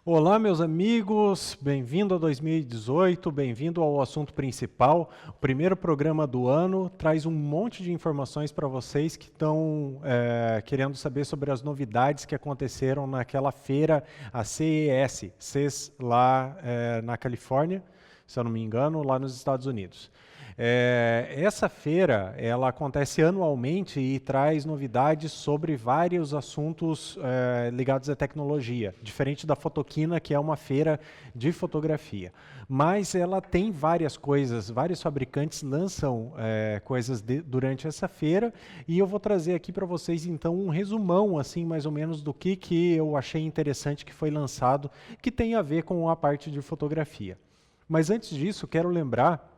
Olá, meus amigos, bem-vindo a 2018, bem-vindo ao assunto principal. O primeiro programa do ano traz um monte de informações para vocês que estão querendo saber sobre as novidades que aconteceram naquela feira, a CES lá na Califórnia, se eu não me engano, lá nos Estados Unidos. Essa feira, ela acontece anualmente e traz novidades sobre vários assuntos ligados à tecnologia, diferente da Fotoquina, que é uma feira de fotografia. Mas ela tem várias coisas, vários fabricantes lançam coisas durante essa feira, e eu vou trazer aqui para vocês, então, um resumão, assim, mais ou menos, do que eu achei interessante que foi lançado, que tem a ver com a parte de fotografia. Mas antes disso, quero lembrar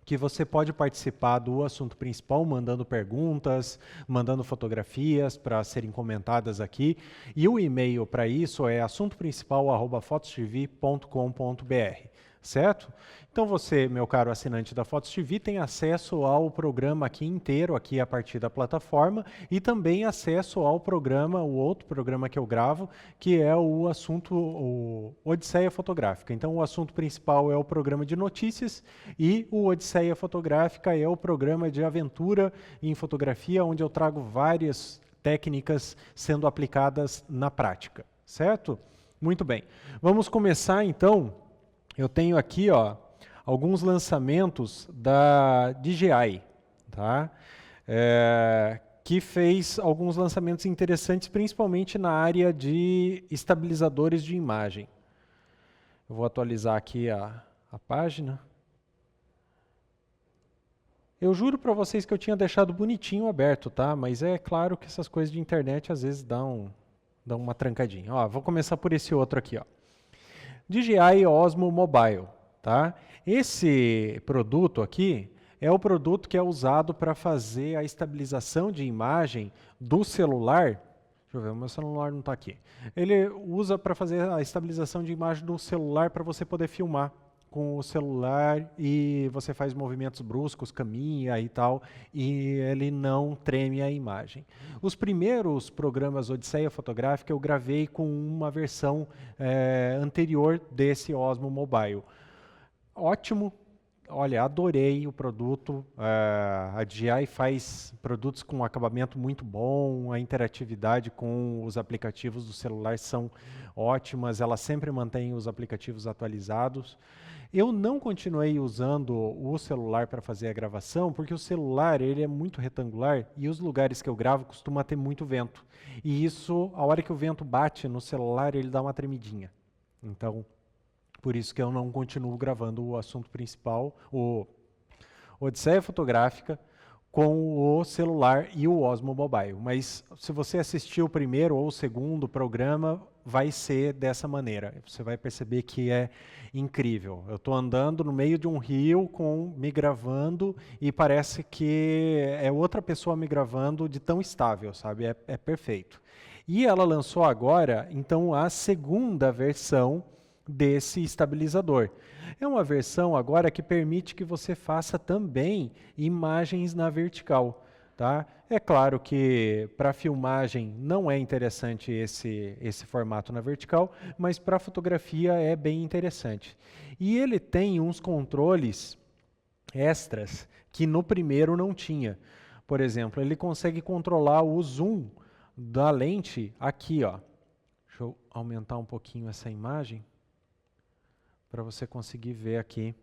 que você pode participar do assunto principal mandando perguntas, mandando fotografias para serem comentadas aqui. E o e-mail para isso é assuntoprincipal@fotostv.com.br, certo? Então você, meu caro assinante da Fotos TV, tem acesso ao programa aqui inteiro, aqui a partir da plataforma, e também acesso ao programa, o outro programa que eu gravo, que é o assunto o Odisseia Fotográfica. Então o assunto principal é o programa de notícias e o Odisseia Fotográfica é o programa de aventura em fotografia, onde eu trago várias técnicas sendo aplicadas na prática, certo? Muito bem. Vamos começar então. Eu tenho aqui, alguns lançamentos da DJI, tá? Que fez alguns lançamentos interessantes, principalmente na área de estabilizadores de imagem. Eu vou atualizar aqui a página. Eu juro para vocês que eu tinha deixado bonitinho aberto, tá? Mas é claro que essas coisas de internet às vezes dão uma trancadinha. Vou começar por esse outro aqui, DJI Osmo Mobile, tá? Esse produto aqui é o produto que é usado para fazer a estabilização de imagem do celular. Deixa eu ver, o meu celular não está aqui. Ele usa para fazer a estabilização de imagem do celular para você poder filmar com o celular e você faz movimentos bruscos, caminha e tal, e ele não treme a imagem. Os primeiros programas Odisseia Fotográfica eu gravei com uma versão anterior desse Osmo Mobile. Ótimo, olha, adorei o produto, a DJI faz produtos com acabamento muito bom, a interatividade com os aplicativos do celular são ótimas, ela sempre mantém os aplicativos atualizados. Eu não continuei usando o celular para fazer a gravação, porque o celular ele é muito retangular e os lugares que eu gravo costuma ter muito vento. E isso, a hora que o vento bate no celular, ele dá uma tremidinha. Então, por isso que eu não continuo gravando o assunto principal, o Odisseia Fotográfica, com o celular e o Osmo Mobile. Mas se você assistiu o primeiro ou o segundo programa, vai ser dessa maneira. Você vai perceber que é incrível. Eu estou andando no meio de um rio me gravando e parece que é outra pessoa me gravando de tão estável, sabe? É perfeito. E ela lançou agora, então, a segunda versão desse estabilizador. É uma versão agora que permite que você faça também imagens na vertical. Tá? É claro que para filmagem não é interessante esse formato na vertical, mas para fotografia é bem interessante. E ele tem uns controles extras que no primeiro não tinha. Por exemplo, ele consegue controlar o zoom da lente aqui. Deixa eu aumentar um pouquinho essa imagem para você conseguir ver aqui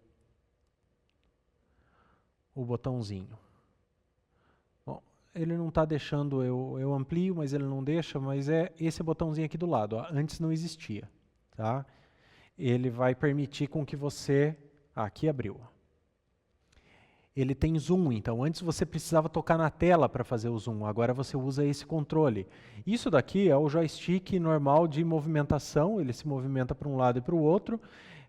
o botãozinho. Bom, ele não está deixando, eu amplio, mas ele não deixa, mas é esse botãozinho aqui do lado. Antes não existia. Tá? Ele vai permitir com que você... aqui abriu. Ele tem zoom, então antes você precisava tocar na tela para fazer o zoom, agora você usa esse controle. Isso daqui é o joystick normal de movimentação, ele se movimenta para um lado e para o outro,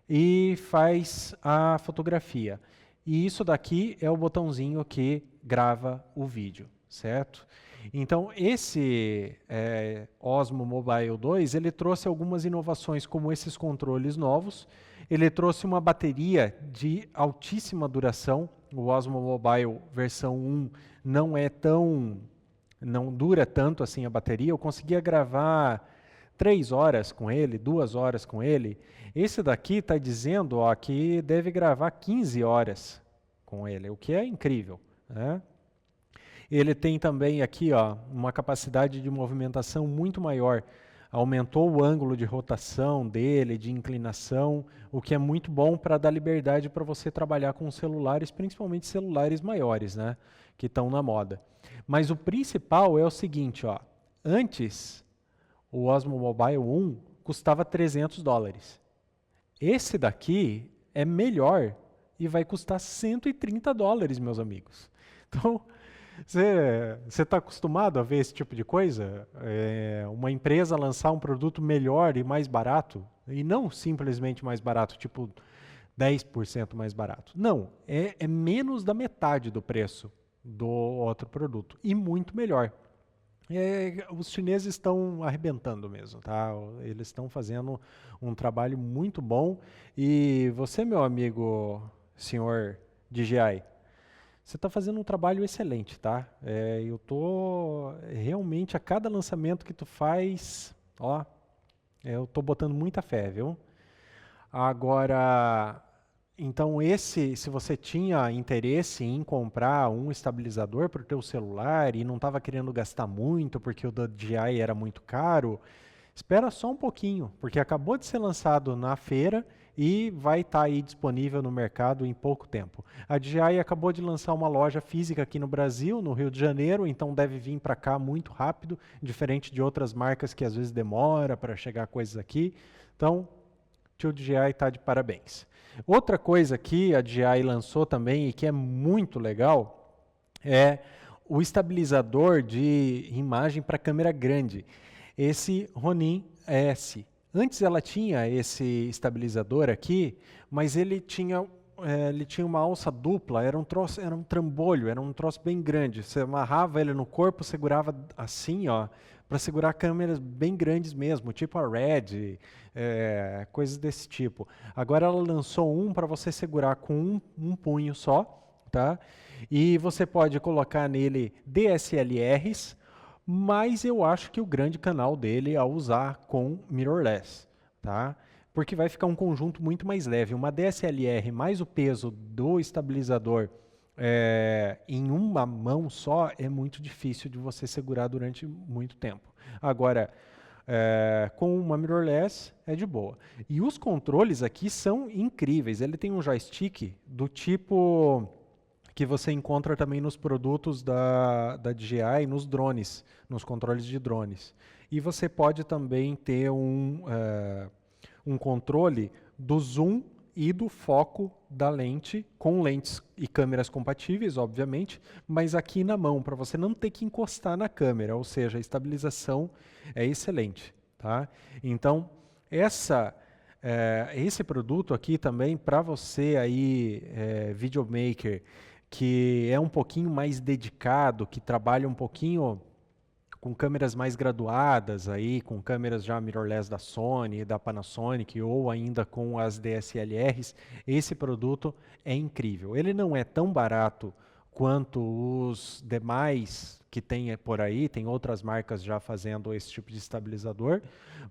e faz a fotografia. E isso daqui é o botãozinho que grava o vídeo, certo? Então, esse Osmo Mobile 2, ele trouxe algumas inovações, como esses controles novos. Ele trouxe uma bateria de altíssima duração. O Osmo Mobile versão 1 não dura tanto assim a bateria. Eu conseguia gravar 3 horas com ele, 2 horas com ele. Esse daqui está dizendo que deve gravar 15 horas com ele, o que é incrível, né? Ele tem também aqui uma capacidade de movimentação muito maior. Aumentou o ângulo de rotação dele, de inclinação, o que é muito bom para dar liberdade para você trabalhar com celulares, principalmente celulares maiores, né, que estão na moda. Mas o principal é o seguinte, antes o Osmo Mobile 1 custava $300. Esse daqui é melhor e vai custar $130, meus amigos. Então, você está acostumado a ver esse tipo de coisa? Uma empresa lançar um produto melhor e mais barato, e não simplesmente mais barato, tipo 10% mais barato. Não, é menos da metade do preço do outro produto, e muito melhor. Os chineses estão arrebentando mesmo, tá? Eles estão fazendo um trabalho muito bom. E você, meu amigo, senhor DJI, você está fazendo um trabalho excelente, tá? Eu tô realmente, a cada lançamento que tu faz, eu tô botando muita fé, viu? Agora, então se você tinha interesse em comprar um estabilizador para o teu celular e não estava querendo gastar muito porque o da DJI era muito caro, espera só um pouquinho, porque acabou de ser lançado na feira e vai estar aí disponível no mercado em pouco tempo. A DJI acabou de lançar uma loja física aqui no Brasil, no Rio de Janeiro, então deve vir para cá muito rápido, diferente de outras marcas que às vezes demora para chegar coisas aqui. Então, o DJI está de parabéns. Outra coisa que a DJI lançou também e que é muito legal é o estabilizador de imagem para câmera grande. Esse Ronin S. Antes ela tinha esse estabilizador aqui, mas ele tinha uma alça dupla, era um trambolho, era um troço bem grande. Você amarrava ele no corpo, segurava assim, para segurar câmeras bem grandes mesmo, tipo a Red, coisas desse tipo. Agora ela lançou um para você segurar com um punho só, tá? E você pode colocar nele DSLRs, mas eu acho que o grande canal dele é usar com mirrorless, tá? Porque vai ficar um conjunto muito mais leve. Uma DSLR mais o peso do estabilizador em uma mão só é muito difícil de você segurar durante muito tempo. Agora, com uma mirrorless é de boa. E os controles aqui são incríveis. Ele tem um joystick do tipo que você encontra também nos produtos da DJI, nos drones, nos controles de drones. E você pode também ter um controle do zoom e do foco da lente, com lentes e câmeras compatíveis, obviamente, mas aqui na mão, para você não ter que encostar na câmera, ou seja, a estabilização é excelente, tá? Então, esse produto aqui também, para você aí, videomaker, que é um pouquinho mais dedicado, que trabalha um pouquinho com câmeras mais graduadas, aí, com câmeras já mirrorless da Sony, da Panasonic, ou ainda com as DSLRs, esse produto é incrível. Ele não é tão barato quanto os demais que tem por aí, tem outras marcas já fazendo esse tipo de estabilizador,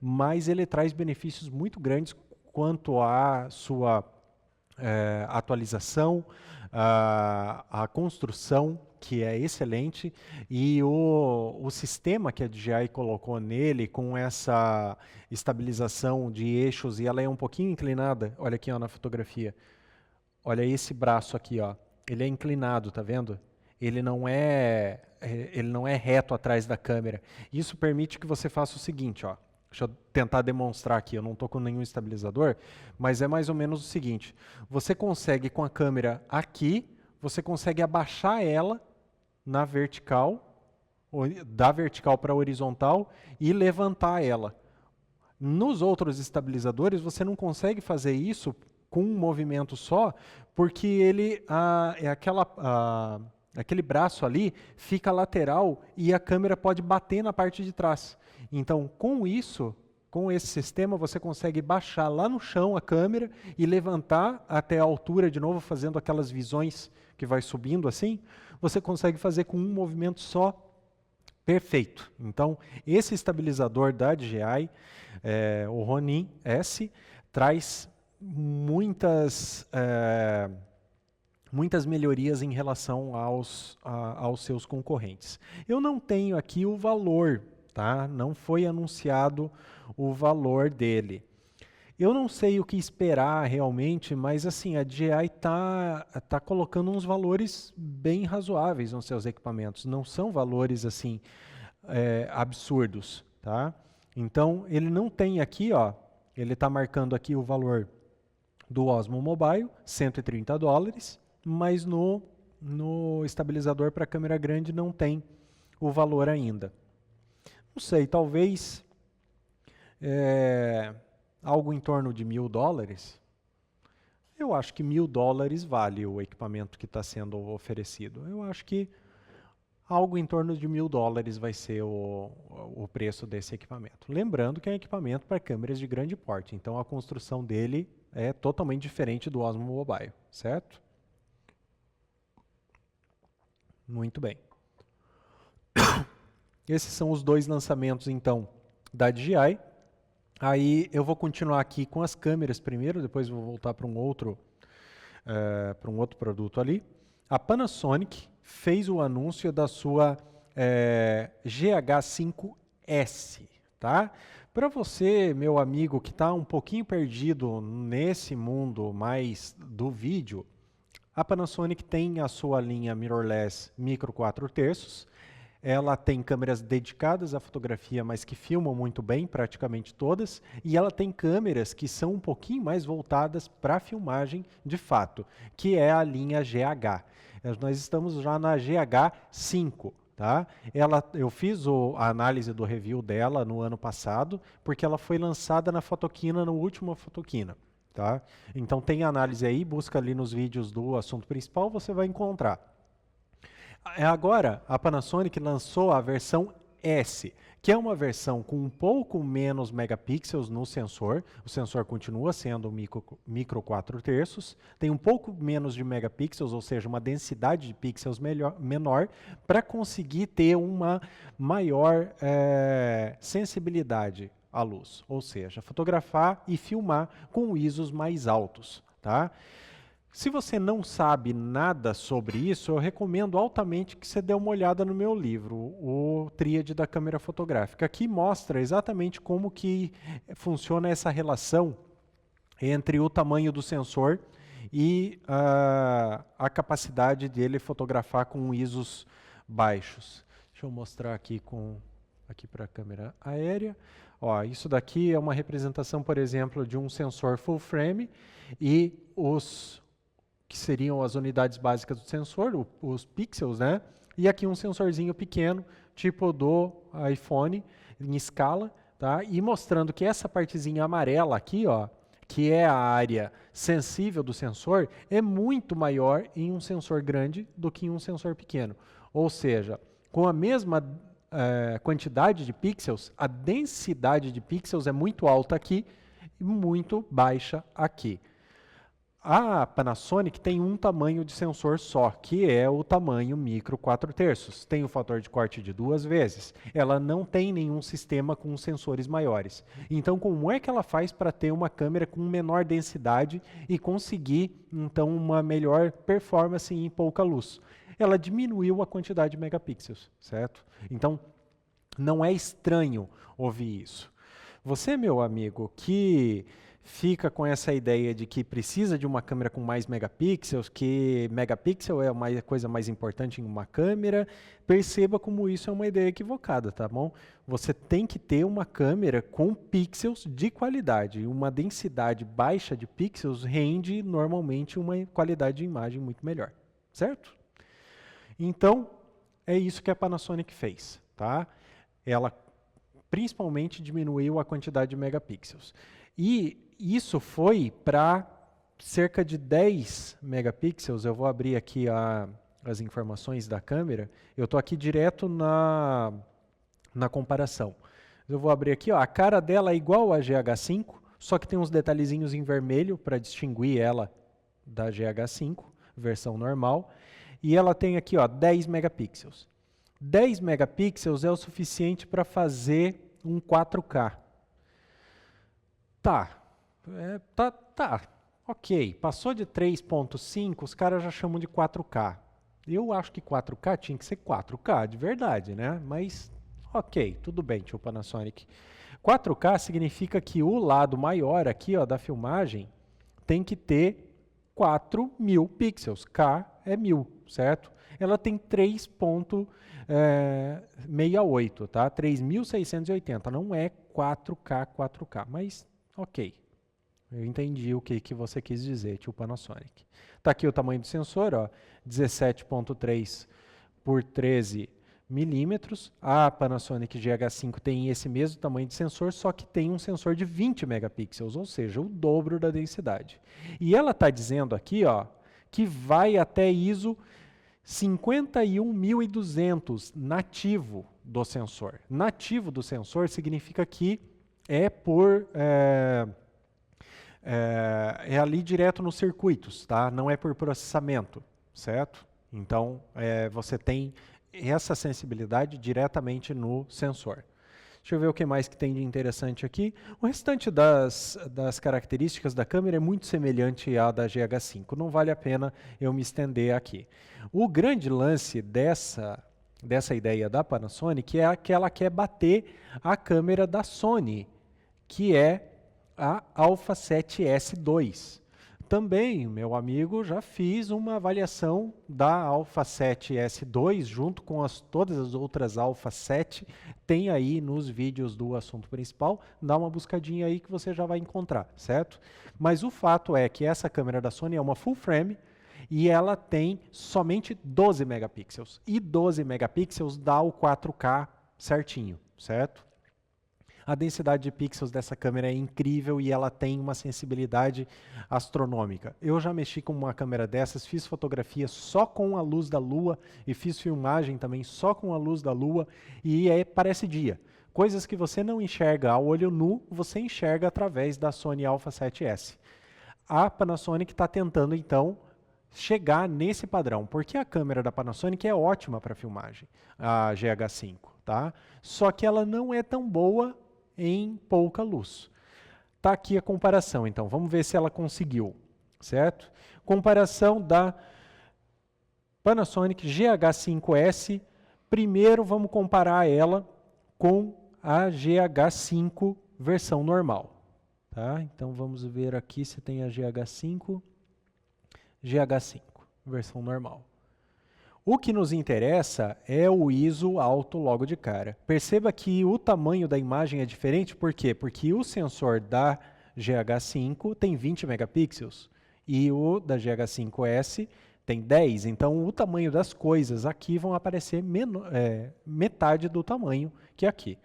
mas ele traz benefícios muito grandes quanto à sua atualização, a construção, que é excelente, e o sistema que a DJI colocou nele, com essa estabilização de eixos, e ela é um pouquinho inclinada, olha aqui na fotografia, olha esse braço aqui, ele é inclinado, tá vendo? Ele não é reto atrás da câmera. Isso permite que você faça o seguinte, deixa eu tentar demonstrar aqui, eu não estou com nenhum estabilizador, mas é mais ou menos o seguinte, você consegue com a câmera aqui, você consegue abaixar ela na vertical, da vertical para a horizontal e levantar ela. Nos outros estabilizadores você não consegue fazer isso com um movimento só, porque ele aquele braço ali fica lateral e a câmera pode bater na parte de trás. Então, com esse sistema, você consegue baixar lá no chão a câmera e levantar até a altura de novo, fazendo aquelas visões que vai subindo assim. Você consegue fazer com um movimento só Perfeito. Então, esse estabilizador da DJI, o Ronin S, traz muitas melhorias em relação aos seus concorrentes. Eu não tenho aqui o valor, tá? Não foi anunciado o valor dele. Eu não sei o que esperar realmente, mas assim, a DJI tá colocando uns valores bem razoáveis nos seus equipamentos. Não são valores assim absurdos, tá? Então, ele não tem aqui, ó, ele está marcando aqui o valor do Osmo Mobile, $130, mas no estabilizador para câmera grande não tem o valor ainda. Não sei, talvez algo em torno de $1.000. Eu acho que $1.000 vale o equipamento que está sendo oferecido. Eu acho que algo em torno de $1.000 vai ser o preço desse equipamento. Lembrando que é um equipamento para câmeras de grande porte, então a construção dele é totalmente diferente do Osmo Mobile, certo? Muito bem. Esses são os dois lançamentos, então, da DJI. Aí eu vou continuar aqui com as câmeras primeiro, depois vou voltar para um outro produto ali. A Panasonic fez o anúncio da sua GH5S, tá? Para você, meu amigo, que está um pouquinho perdido nesse mundo mais do vídeo, a Panasonic tem a sua linha mirrorless micro 4/3. Ela tem câmeras dedicadas à fotografia, mas que filmam muito bem, praticamente todas. E ela tem câmeras que são um pouquinho mais voltadas para a filmagem de fato, que é a linha GH. Nós estamos já na GH5. Tá? Eu fiz a análise do review dela no ano passado, porque ela foi lançada na Fotoquina, no último Fotoquina. Tá? Então tem análise aí, busca ali nos vídeos do assunto principal, você vai encontrar. Agora, a Panasonic lançou a versão S, que é uma versão com um pouco menos megapixels no sensor. O sensor continua sendo micro 4/3, tem um pouco menos de megapixels, ou seja, uma densidade de pixels menor, para conseguir ter uma maior sensibilidade à luz, ou seja, fotografar e filmar com ISOs mais altos, tá? Se você não sabe nada sobre isso, eu recomendo altamente que você dê uma olhada no meu livro, o Tríade da Câmera Fotográfica. Aqui mostra exatamente como que funciona essa relação entre o tamanho do sensor e a capacidade dele fotografar com ISOs baixos. Deixa eu mostrar aqui para a câmera aérea. Ó, isso daqui é uma representação, por exemplo, de um sensor full frame e que seriam as unidades básicas do sensor, os pixels, né? E aqui um sensorzinho pequeno, tipo do iPhone, em escala, tá? E mostrando que essa partezinha amarela aqui, ó, que é a área sensível do sensor, é muito maior em um sensor grande do que em um sensor pequeno. Ou seja, com a mesma quantidade de pixels, a densidade de pixels é muito alta aqui e muito baixa aqui. A Panasonic tem um tamanho de sensor só, que é o tamanho micro 4/3. Tem o fator de corte de 2 vezes. Ela não tem nenhum sistema com sensores maiores. Então, como é que ela faz para ter uma câmera com menor densidade e conseguir, então, uma melhor performance em pouca luz? Ela diminuiu a quantidade de megapixels, certo? Então, não é estranho ouvir isso. Você, meu amigo, que fica com essa ideia de que precisa de uma câmera com mais megapixels, que megapixel é uma coisa mais importante em uma câmera, perceba como isso é uma ideia equivocada, tá bom? Você tem que ter uma câmera com pixels de qualidade. Uma densidade baixa de pixels rende normalmente uma qualidade de imagem muito melhor, certo? Então, é isso que a Panasonic fez, tá? Ela principalmente diminuiu a quantidade de megapixels. E isso foi para cerca de 10 megapixels. Eu vou abrir aqui as informações da câmera. Eu estou aqui direto na comparação. Eu vou abrir aqui, ó, a cara dela é igual à GH5, só que tem uns detalhezinhos em vermelho para distinguir ela da GH5, versão normal. E ela tem aqui, ó, 10 megapixels. 10 megapixels é o suficiente para fazer um 4K. Tá, ok. Passou de 3.5, os caras já chamam de 4K. Eu acho que 4K tinha que ser 4K, de verdade, né? Mas, ok, tudo bem, tio Panasonic. 4K significa que o lado maior aqui, ó, da filmagem tem que ter 4.000 pixels. K é 1.000, certo? Ela tem 3.68, tá? 3.680, não é 4K, mas ok. Eu entendi o que você quis dizer, tio Panasonic. Tá aqui o tamanho do sensor, ó, 17.3 por 13 milímetros. A Panasonic GH5 tem esse mesmo tamanho de sensor, só que tem um sensor de 20 megapixels, ou seja, o dobro da densidade. E ela está dizendo aqui, ó, que vai até ISO 51.200 nativo do sensor. Nativo do sensor significa que é ali direto nos circuitos, tá? Não é por processamento, certo? Então, você tem essa sensibilidade diretamente no sensor. Deixa eu ver o que mais que tem de interessante aqui. O restante das características da câmera é muito semelhante à da GH5. Não vale a pena eu me estender aqui. O grande lance dessa ideia da Panasonic é que ela quer bater a câmera da Sony, que é a Alpha 7S II. Também, meu amigo, já fiz uma avaliação da Alpha 7S II junto com todas as outras Alpha 7. Tem aí nos vídeos do assunto principal. Dá uma buscadinha aí que você já vai encontrar, certo? Mas o fato é que essa câmera da Sony é uma full frame e ela tem somente 12 megapixels. E 12 megapixels dá o 4K certinho, certo? A densidade de pixels dessa câmera é incrível e ela tem uma sensibilidade astronômica. Eu já mexi com uma câmera dessas, fiz fotografia só com a luz da lua e fiz filmagem também só com a luz da lua e parece dia. Coisas que você não enxerga a olho nu, você enxerga através da Sony Alpha 7S. A Panasonic está tentando, então, chegar nesse padrão, porque a câmera da Panasonic é ótima para filmagem, a GH5, tá? Só que ela não é tão boa em pouca luz. Tá aqui a comparação, então, vamos ver se ela conseguiu, certo? Comparação da Panasonic GH5S. Primeiro vamos comparar ela com a GH5 versão normal, tá? Então vamos ver aqui se tem a GH5 versão normal. O que nos interessa é o ISO alto logo de cara. Perceba que o tamanho da imagem é diferente, por quê? Porque o sensor da GH5 tem 20 megapixels e o da GH5S tem 10, então o tamanho das coisas aqui vão aparecer metade do tamanho que aqui.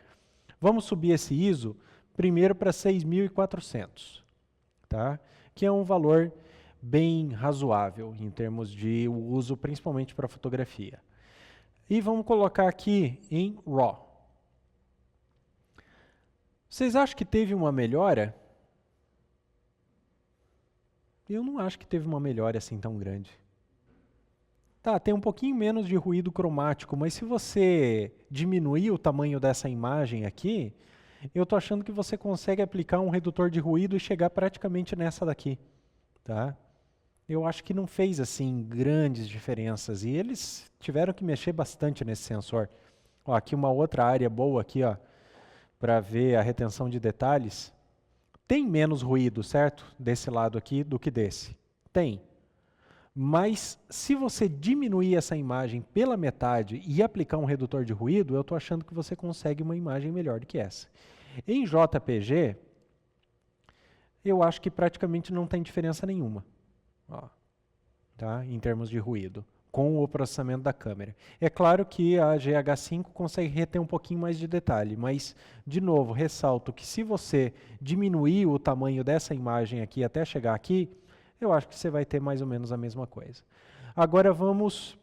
Vamos subir esse ISO primeiro para 6.400, tá? Que é um valor bem razoável em termos de uso, principalmente para fotografia. E vamos colocar aqui em RAW. Vocês acham que teve uma melhora? Eu não acho que teve uma melhora assim tão grande. Tá, tem um pouquinho menos de ruído cromático, mas se você diminuir o tamanho dessa imagem aqui, eu estou achando que você consegue aplicar um redutor de ruído e chegar praticamente nessa daqui, tá? Eu acho que não fez assim grandes diferenças e eles tiveram que mexer bastante nesse sensor. Ó, aqui uma outra área boa aqui, ó, para ver a retenção de detalhes. Tem menos ruído, certo? Desse lado aqui do que desse. Tem. Mas se você diminuir essa imagem pela metade e aplicar um redutor de ruído, eu estou achando que você consegue uma imagem melhor do que essa. Em JPG, eu acho que praticamente não tem diferença nenhuma. Ó, tá? Em termos de ruído, com o processamento da câmera. É claro que a GH5 consegue reter um pouquinho mais de detalhe, mas, de novo, ressalto que se você diminuir o tamanho dessa imagem aqui até chegar aqui, eu acho que você vai ter mais ou menos a mesma coisa. Agora vamos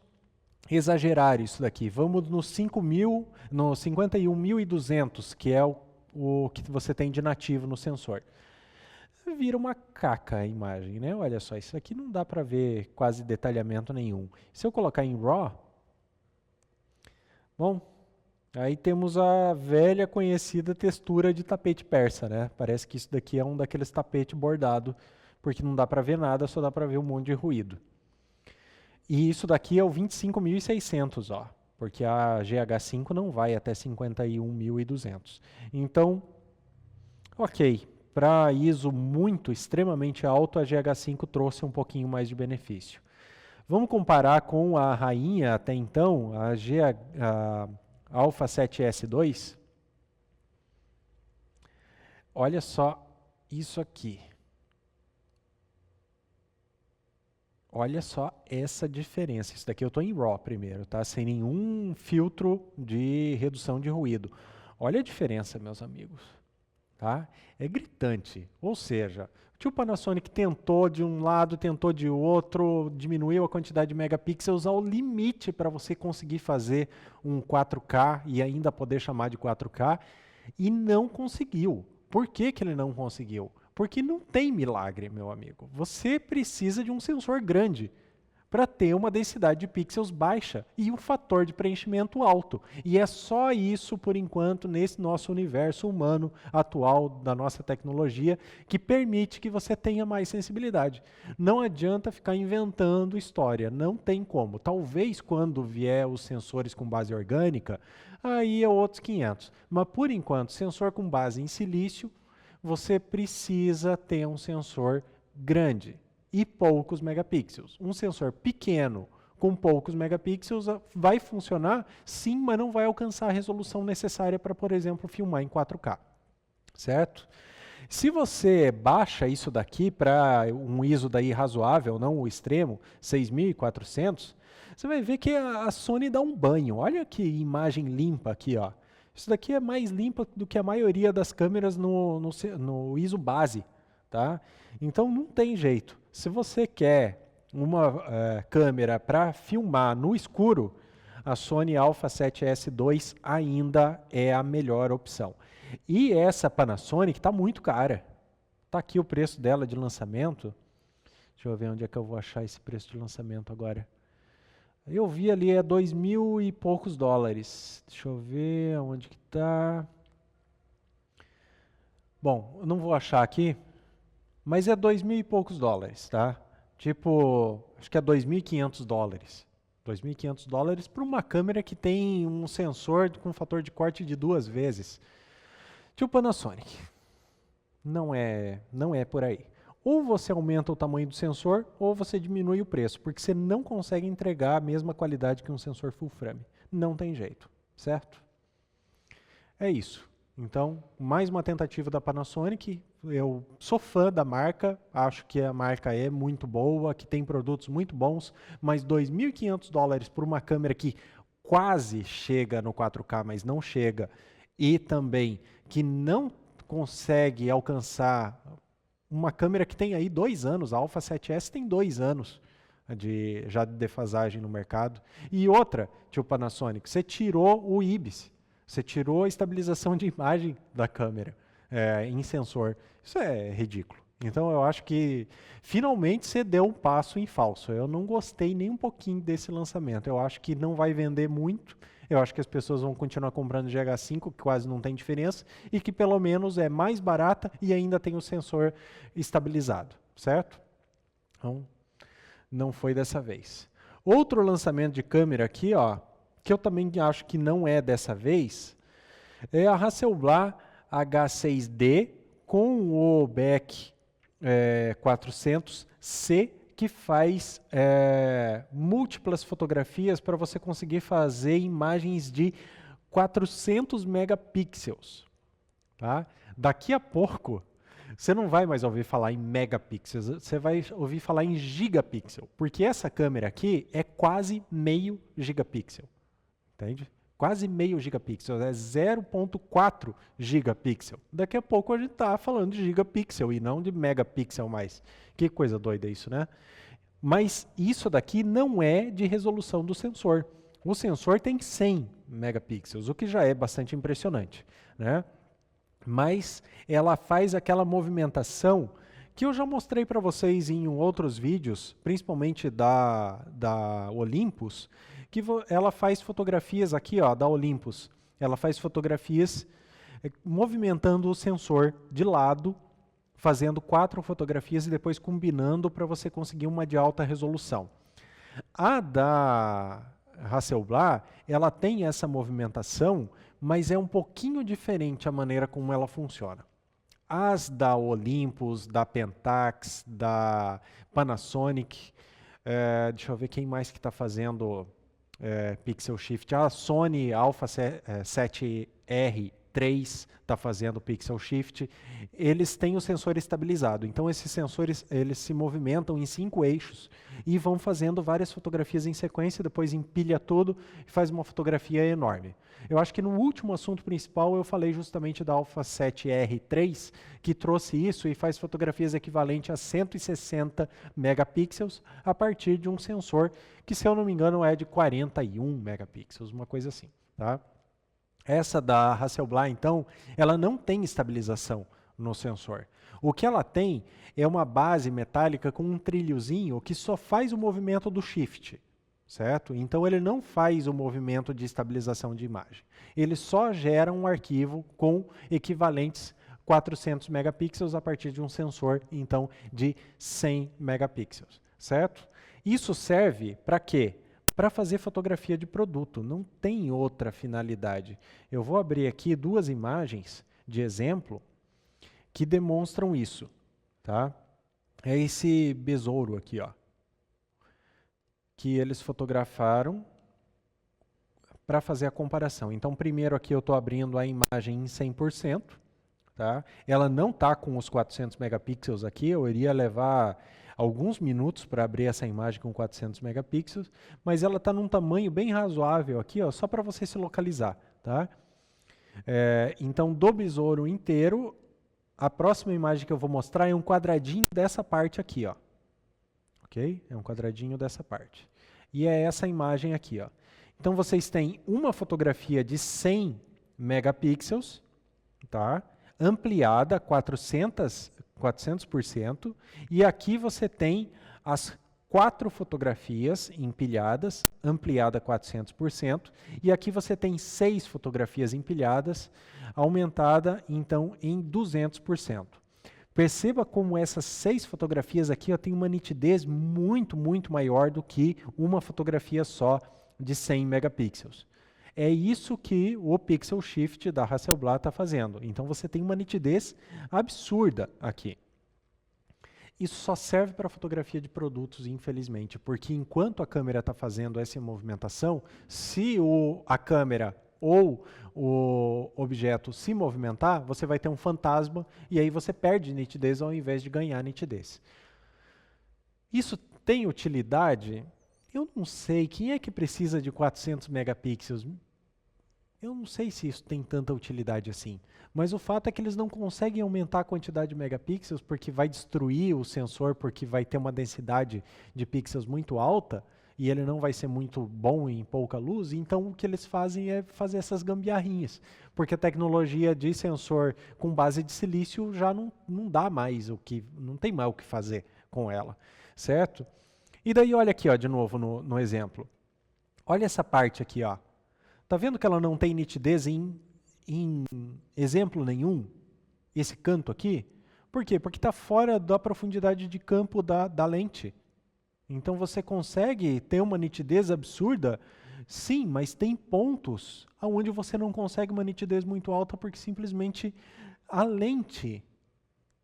exagerar isso daqui. Vamos no 5.000, no 51.200, que é o que você tem de nativo no sensor. Vira uma caca a imagem, né? Olha só, isso aqui não dá para ver quase detalhamento nenhum. Se eu colocar em RAW, Bom, aí temos a velha conhecida textura de tapete persa, né? Parece que isso daqui é um daqueles tapetes bordado, porque não dá para ver nada, só dá para ver um monte de ruído. E isso daqui é o 25.600, ó, porque a GH5 não vai até 51.200. Então, ok, para ISO muito, extremamente alto, a GH5 trouxe um pouquinho mais de benefício. Vamos comparar com a rainha até então, a Alpha 7S2. Olha só isso aqui. Olha só essa diferença. Isso daqui eu estou em RAW primeiro, tá? Sem nenhum filtro de redução de ruído. Olha a diferença, meus amigos. Tá? É gritante. Ou seja, o tio Panasonic tentou de um lado, tentou de outro, diminuiu a quantidade de megapixels ao limite para você conseguir fazer um 4K e ainda poder chamar de 4K, e não conseguiu. Por que que ele não conseguiu? Porque não tem milagre, meu amigo. Você precisa de um sensor grande para ter uma densidade de pixels baixa e um fator de preenchimento alto. E é só isso, por enquanto, nesse nosso universo humano atual, da nossa tecnologia, que permite que você tenha mais sensibilidade. Não adianta ficar inventando história, não tem como. Talvez quando vier os sensores com base orgânica, aí é outros 500. Mas, por enquanto, sensor com base em silício, você precisa ter um sensor grande e poucos megapixels. Um sensor pequeno com poucos megapixels vai funcionar, sim, mas não vai alcançar a resolução necessária para, por exemplo, filmar em 4K, certo? Se você baixa isso daqui para um ISO daí razoável, não o extremo, 6.400, você vai ver que a Sony dá um banho. Olha que imagem limpa aqui, ó. Isso daqui é mais limpa do que a maioria das câmeras no ISO base, tá? Então não tem jeito. Se você quer uma câmera para filmar no escuro, a Sony Alpha 7S2 ainda é a melhor opção. E essa Panasonic está muito cara. Está aqui o preço dela de lançamento. Deixa eu ver onde é que eu vou achar esse preço de lançamento agora. Eu vi ali, é 2.000 e poucos dólares. Deixa eu ver onde que está. Bom, eu não vou achar aqui, mas é 2.000 e poucos dólares, tá? Tipo, acho que é 2.500 dólares. 2.500 dólares para uma câmera que tem um sensor com fator de corte de 2 vezes. Tipo Panasonic. Não é por aí. Ou você aumenta o tamanho do sensor, ou você diminui o preço, porque você não consegue entregar a mesma qualidade que um sensor full frame. Não tem jeito, certo? É isso. Então, mais uma tentativa da Panasonic. Eu sou fã da marca, acho que a marca é muito boa, que tem produtos muito bons, mas 2.500 dólares por uma câmera que quase chega no 4K, mas não chega, e também que não consegue alcançar uma câmera que tem aí 2 anos, a Alpha 7S tem 2 anos já de defasagem no mercado. E outra, tio Panasonic, você tirou o IBIS, você tirou a estabilização de imagem da câmera em sensor. Isso é ridículo. Então eu acho que finalmente você deu um passo em falso. Eu não gostei nem um pouquinho desse lançamento. Eu acho que não vai vender muito. Eu acho que as pessoas vão continuar comprando GH5, que quase não tem diferença, e que pelo menos é mais barata e ainda tem o sensor estabilizado, certo? Então, não foi dessa vez. Outro lançamento de câmera aqui, ó, que eu também acho que não é dessa vez, é a Hasselblad H6D com o Beck 400C, que faz múltiplas fotografias para você conseguir fazer imagens de 400 megapixels. Tá? Daqui a pouco, você não vai mais ouvir falar em megapixels, você vai ouvir falar em gigapixel, porque essa câmera aqui é quase meio gigapixel. Entende? Quase meio gigapixel, é 0.4 gigapixel. Daqui a pouco a gente está falando de gigapixel e não de megapixel mais. Que coisa doida isso, né? Mas isso daqui não é de resolução do sensor. O sensor tem 100 megapixels, o que já é bastante impressionante, né? Mas ela faz aquela movimentação que eu já mostrei para vocês em outros vídeos, principalmente da Olympus, que ela faz fotografias aqui, ó, da Olympus. Ela faz fotografias movimentando o sensor de lado, fazendo 4 fotografias e depois combinando para você conseguir uma de alta resolução. A da Hasselblad, ela tem essa movimentação, mas é um pouquinho diferente a maneira como ela funciona. As da Olympus, da Pentax, da Panasonic, deixa eu ver quem mais que está fazendo Pixel Shift. A Sony Alpha 7R3 está fazendo Pixel Shift. Eles têm o sensor estabilizado. Então, esses sensores eles se movimentam em 5 eixos e vão fazendo várias fotografias em sequência, depois empilha tudo e faz uma fotografia enorme. Eu acho que no último assunto principal eu falei justamente da Alpha 7R3, que trouxe isso e faz fotografias equivalentes a 160 megapixels a partir de um sensor que, se eu não me engano, é de 41 megapixels, uma coisa assim, tá? Essa da Hasselblad, então, ela não tem estabilização no sensor. O que ela tem é uma base metálica com um trilhozinho que só faz o movimento do shift, certo? Então, ele não faz o movimento de estabilização de imagem. Ele só gera um arquivo com equivalentes 400 megapixels a partir de um sensor, então, de 100 megapixels, certo? Isso serve para quê? Para fazer fotografia de produto, não tem outra finalidade. Eu vou abrir aqui 2 imagens de exemplo que demonstram isso, tá? É esse besouro aqui, ó, que eles fotografaram para fazer a comparação. Então, primeiro aqui eu estou abrindo a imagem em 100%, tá? Ela não está com os 400 megapixels aqui, eu iria levar alguns minutos para abrir essa imagem com 400 megapixels, mas ela está num tamanho bem razoável aqui, ó, só para você se localizar, tá? Então, do besouro inteiro, a próxima imagem que eu vou mostrar é um quadradinho dessa parte aqui, ó. Ok? É um quadradinho dessa parte. E é essa imagem aqui, ó. Então, vocês têm uma fotografia de 100 megapixels, tá? Ampliada 400%, e aqui você tem as 4 fotografias empilhadas, ampliada 400%, e aqui você tem 6 fotografias empilhadas, aumentada então em 200%. Perceba como essas 6 fotografias aqui ó, têm uma nitidez muito, muito maior do que uma fotografia só de 100 megapixels. É isso que o Pixel Shift da Hasselblad está fazendo. Então você tem uma nitidez absurda aqui. Isso só serve para fotografia de produtos, infelizmente, porque enquanto a câmera está fazendo essa movimentação, se a câmera ou o objeto se movimentar, você vai ter um fantasma e aí você perde nitidez ao invés de ganhar nitidez. Isso tem utilidade? Eu não sei. Quem é que precisa de 400 megapixels? Eu não sei se isso tem tanta utilidade assim, mas o fato é que eles não conseguem aumentar a quantidade de megapixels porque vai destruir o sensor, porque vai ter uma densidade de pixels muito alta e ele não vai ser muito bom em pouca luz, então o que eles fazem é fazer essas gambiarrinhas, porque a tecnologia de sensor com base de silício já não dá mais não tem mais o que fazer com ela, certo? E daí olha aqui ó, de novo no exemplo, olha essa parte aqui ó. Está vendo que ela não tem nitidez em exemplo nenhum? Esse canto aqui? Por quê? Porque está fora da profundidade de campo da lente. Então você consegue ter uma nitidez absurda? Sim, mas tem pontos onde você não consegue uma nitidez muito alta porque simplesmente a lente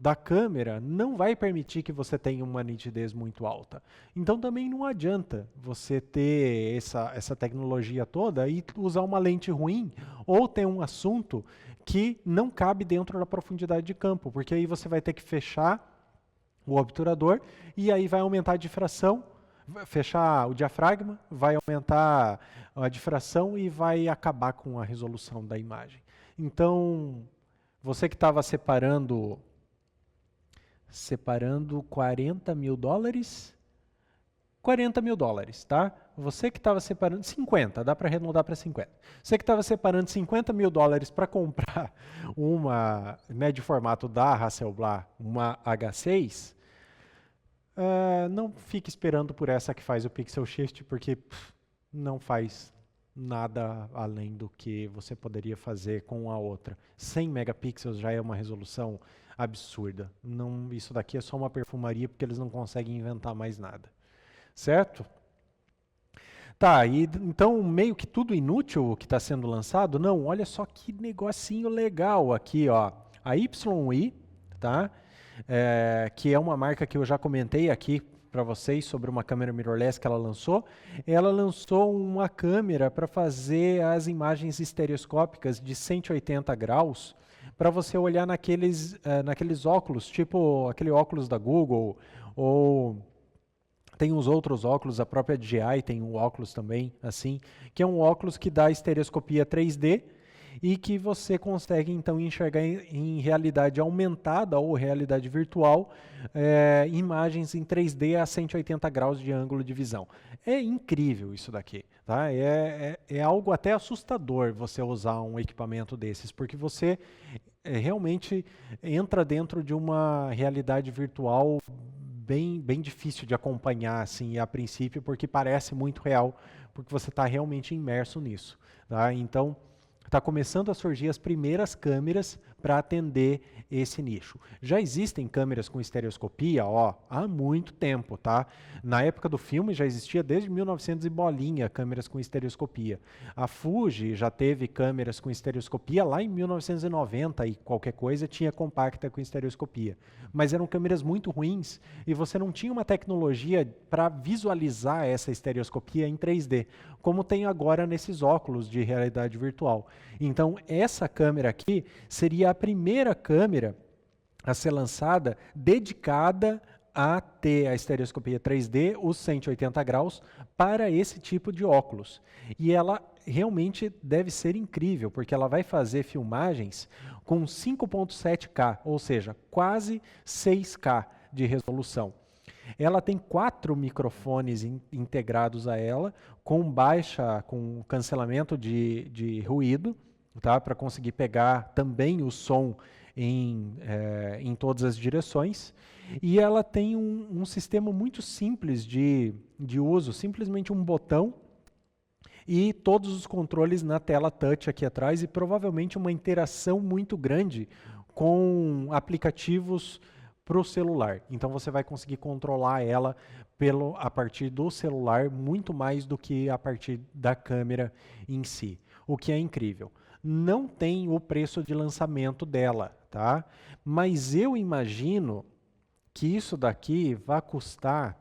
da câmera não vai permitir que você tenha uma nitidez muito alta. Então também não adianta você ter essa tecnologia toda e usar uma lente ruim ou ter um assunto que não cabe dentro da profundidade de campo, porque aí você vai ter que fechar o obturador e aí vai aumentar a difração, fechar o diafragma, vai aumentar a difração e vai acabar com a resolução da imagem. Então, você que estava separando 40 mil dólares, 40 mil dólares, tá? Você que estava separando 50, dá para arredondar para 50. Você que estava separando 50 mil dólares para comprar uma médio formato da Hasselblad, uma H6, não fique esperando por essa que faz o Pixel Shift, porque não faz nada além do que você poderia fazer com a outra. 100 megapixels já é uma resolução absurda. Não, isso daqui é só uma perfumaria porque eles não conseguem inventar mais nada. Certo? Tá, e então meio que tudo inútil o que está sendo lançado? Não, olha só que negocinho legal aqui, ó. A YI, tá? Que é uma marca que eu já comentei aqui para vocês sobre uma câmera mirrorless que ela lançou. Ela lançou uma câmera para fazer as imagens estereoscópicas de 180 graus para você olhar naqueles óculos, tipo aquele óculos da Google ou tem uns outros óculos, a própria DJI tem um óculos também, assim, que é um óculos que dá estereoscopia 3D e que você consegue então enxergar em realidade aumentada ou realidade virtual imagens em 3D a 180 graus de ângulo de visão. É incrível isso daqui, tá? É algo até assustador você usar um equipamento desses, porque você realmente entra dentro de uma realidade virtual bem difícil de acompanhar assim a princípio, porque parece muito real, porque você está realmente imerso nisso. Tá? Então, está começando a surgir as primeiras câmeras para atender esse nicho. Já existem câmeras com estereoscopia há muito tempo. Tá? Na época do filme já existia desde 1900 e bolinha câmeras com estereoscopia. A Fuji já teve câmeras com estereoscopia lá em 1990 e qualquer coisa tinha compacta com estereoscopia. Mas eram câmeras muito ruins e você não tinha uma tecnologia para visualizar essa estereoscopia em 3D, como tem agora nesses óculos de realidade virtual. Então, essa câmera aqui seria a primeira câmera a ser lançada dedicada a ter a estereoscopia 3D, os 180 graus, para esse tipo de óculos. E ela realmente deve ser incrível, porque ela vai fazer filmagens com 5.7K, ou seja, quase 6K de resolução. Ela tem 4 microfones integrados a ela, com cancelamento de ruído, tá? Para conseguir pegar também o som em todas as direções. E ela tem um sistema muito simples de uso, simplesmente um botão e todos os controles na tela touch aqui atrás e provavelmente uma interação muito grande com aplicativos para o celular. Então você vai conseguir controlar ela a partir do celular muito mais do que a partir da câmera em si, o que é incrível. Não tem o preço de lançamento dela, tá? Mas eu imagino que isso daqui vai custar,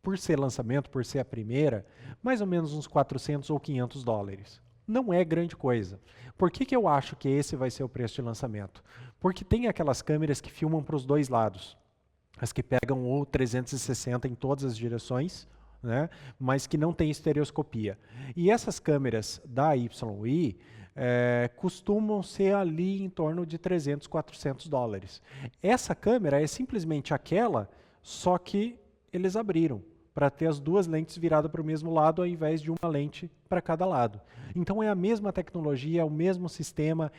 por ser lançamento, por ser a primeira, mais ou menos uns 400 ou 500 dólares. Não é grande coisa. Por que eu acho que esse vai ser o preço de lançamento? Porque tem aquelas câmeras que filmam para os dois lados. As que pegam o 360 em todas as direções, né, mas que não tem estereoscopia. E essas câmeras da YI costumam ser ali em torno de 300, 400 dólares. Essa câmera é simplesmente aquela, só que eles abriram para ter as duas lentes viradas para o mesmo lado, ao invés de uma lente para cada lado. Então é a mesma tecnologia, é o mesmo sistema,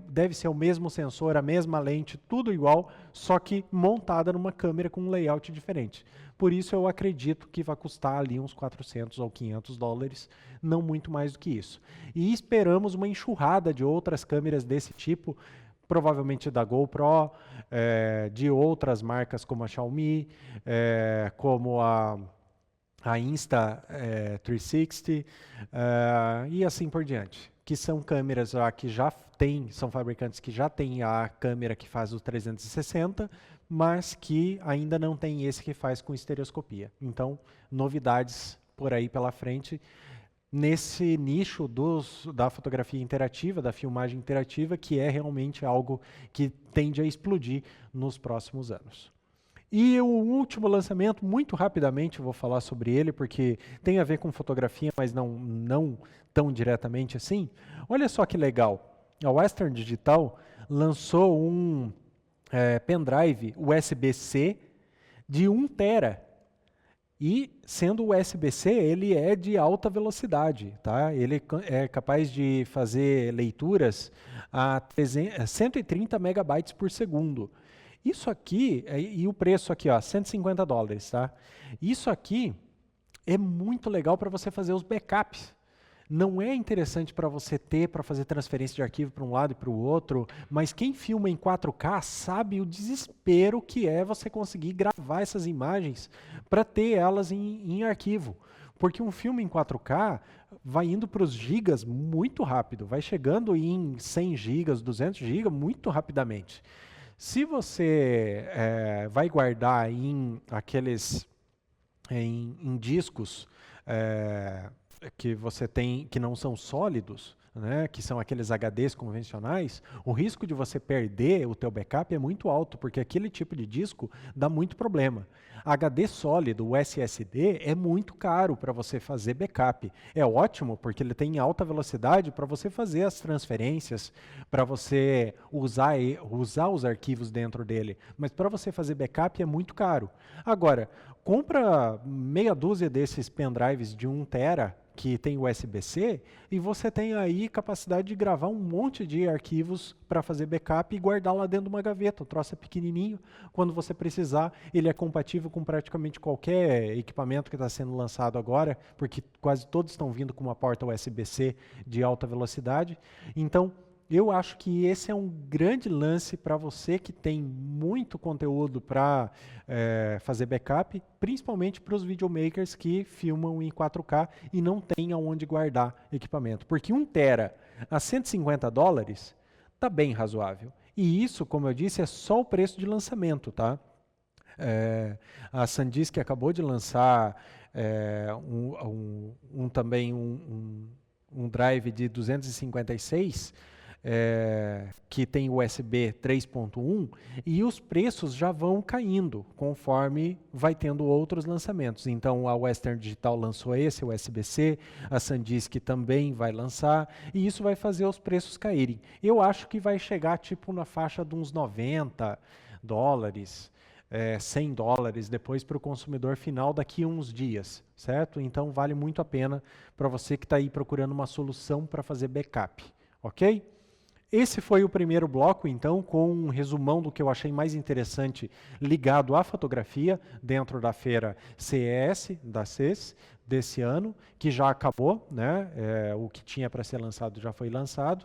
deve ser o mesmo sensor, a mesma lente, tudo igual, só que montada numa câmera com um layout diferente. Por isso eu acredito que vai custar ali uns 400 ou 500 dólares, não muito mais do que isso. E esperamos uma enxurrada de outras câmeras desse tipo, provavelmente da GoPro, de outras marcas como a Xiaomi, como a Insta360 e assim por diante, que são câmeras que já são fabricantes que já têm a câmera que faz o 360, mas que ainda não tem esse que faz com estereoscopia. Então, novidades por aí pela frente, nesse nicho da fotografia interativa, da filmagem interativa, que é realmente algo que tende a explodir nos próximos anos. E o último lançamento, muito rapidamente eu vou falar sobre ele, porque tem a ver com fotografia, mas não tão diretamente assim. Olha só que legal, a Western Digital lançou um pendrive USB-C de 1 tera. E, sendo o USB-C, ele é de alta velocidade, tá? Ele é capaz de fazer leituras a 130 megabytes por segundo. Isso aqui, e o preço aqui, ó, 150 dólares, tá? Isso aqui é muito legal para você fazer os backups. Não é interessante para você ter, para fazer transferência de arquivo para um lado e para o outro, mas quem filma em 4K sabe o desespero que é você conseguir gravar essas imagens para ter elas em arquivo. Porque um filme em 4K vai indo para os gigas muito rápido, vai chegando em 100 gigas, 200 gigas muito rapidamente. Se você vai guardar em aqueles em discos que você tem que não são sólidos, né, que são aqueles HDs convencionais, o risco de você perder o teu backup é muito alto, porque aquele tipo de disco dá muito problema. HD sólido, o SSD, é muito caro para você fazer backup. É ótimo porque ele tem alta velocidade para você fazer as transferências, para você usar os arquivos dentro dele, mas para você fazer backup é muito caro. Agora, compra meia dúzia desses pendrives de 1 tera que tem USB-C e você tem aí capacidade de gravar um monte de arquivos para fazer backup e guardar lá dentro de uma gaveta. O troço é pequenininho, quando você precisar, ele é compatível com praticamente qualquer equipamento que está sendo lançado agora, porque quase todos estão vindo com uma porta USB-C de alta velocidade. Então, eu acho que esse é um grande lance para você que tem muito conteúdo para fazer backup, principalmente para os videomakers que filmam em 4K e não tem aonde guardar equipamento. Porque 1 tera a $150 está bem razoável. E isso, como eu disse, é só o preço de lançamento, tá? A SanDisk acabou de lançar também um drive de 256 que tem USB 3.1 e os preços já vão caindo conforme vai tendo outros lançamentos. Então a Western Digital lançou esse USB-C, a SanDisk também vai lançar e isso vai fazer os preços caírem. Eu acho que vai chegar tipo na faixa de uns $90, $100 depois para o consumidor final daqui a uns dias, certo? Então vale muito a pena para você que está aí procurando uma solução para fazer backup, ok? Esse foi o primeiro bloco, então, com um resumão do que eu achei mais interessante ligado à fotografia dentro da feira CES, da CES, desse ano, que já acabou, né? O que tinha para ser lançado já foi lançado.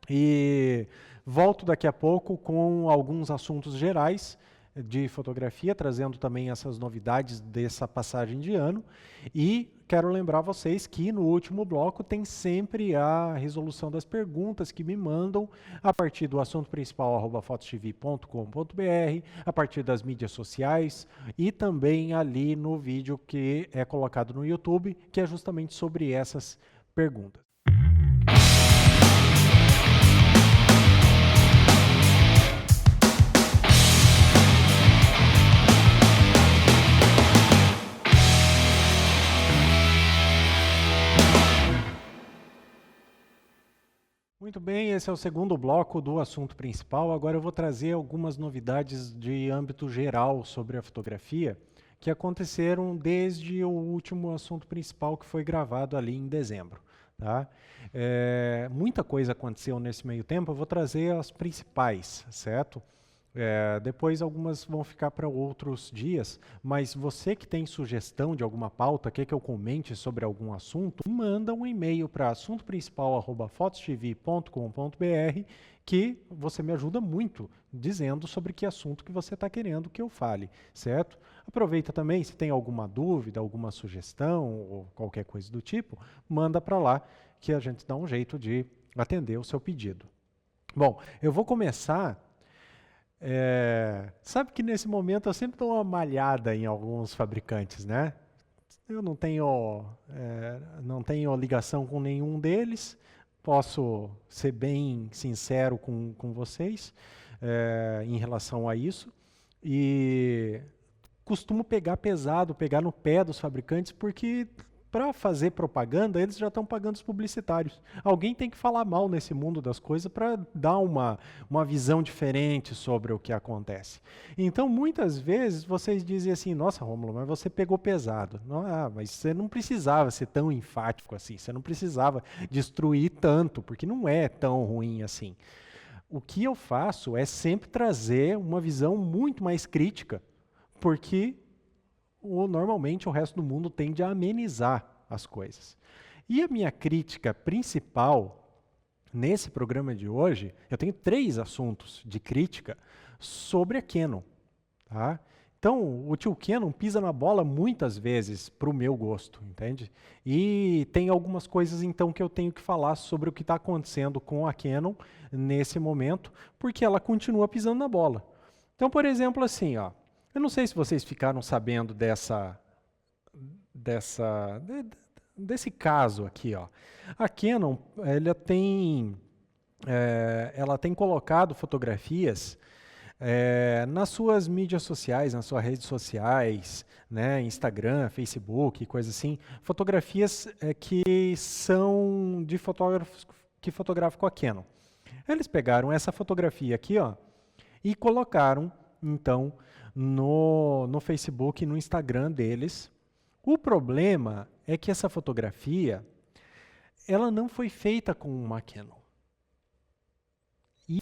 E volto daqui a pouco com alguns assuntos gerais de fotografia, trazendo também essas novidades dessa passagem de ano. E quero lembrar vocês que no último bloco tem sempre a resolução das perguntas que me mandam a partir do assunto principal @fotostv.com.br, a partir das mídias sociais e também ali no vídeo que é colocado no YouTube, que é justamente sobre essas perguntas. Muito bem, esse é o segundo bloco do assunto principal. Agora eu vou trazer algumas novidades de âmbito geral sobre a fotografia que aconteceram desde o último assunto principal que foi gravado ali em dezembro. Tá? Muita coisa aconteceu nesse meio tempo, eu vou trazer as principais, certo? Depois algumas vão ficar para outros dias, mas você que tem sugestão de alguma pauta, quer que eu comente sobre algum assunto, manda um e-mail para assuntoprincipal@fotostv.com.br que você me ajuda muito dizendo sobre que assunto que você está querendo que eu fale, certo? Aproveita também, se tem alguma dúvida, alguma sugestão ou qualquer coisa do tipo, manda para lá que a gente dá um jeito de atender o seu pedido. Bom, eu vou começar. Sabe que nesse momento eu sempre dou uma malhada em alguns fabricantes, né? Eu não tenho ligação com nenhum deles, posso ser bem sincero com vocês em relação a isso. E costumo pegar pesado, pegar no pé dos fabricantes, porque para fazer propaganda, eles já estão pagando os publicitários. Alguém tem que falar mal nesse mundo das coisas para dar uma visão diferente sobre o que acontece. Então, muitas vezes, vocês dizem assim, nossa, Rômulo, mas você pegou pesado. Não, mas você não precisava ser tão enfático assim, você não precisava destruir tanto, porque não é tão ruim assim. O que eu faço é sempre trazer uma visão muito mais crítica, porque normalmente o resto do mundo tende a amenizar as coisas. E a minha crítica principal nesse programa de hoje, eu tenho 3 assuntos de crítica sobre a Canon. Tá? Então, o tio Canon pisa na bola muitas vezes para o meu gosto, entende? E tem algumas coisas, então, que eu tenho que falar sobre o que está acontecendo com a Canon nesse momento, porque ela continua pisando na bola. Então, por exemplo, assim, ó, eu não sei se vocês ficaram sabendo desse caso aqui, ó. A Canon, ela tem colocado fotografias nas suas mídias sociais, nas suas redes sociais, né, Instagram, Facebook, coisa assim, fotografias que são de fotógrafos que fotografam com a Canon. Eles pegaram essa fotografia aqui, ó, e colocaram, então, no Facebook e no Instagram deles. O problema é que essa fotografia, ela não foi feita com uma Canon.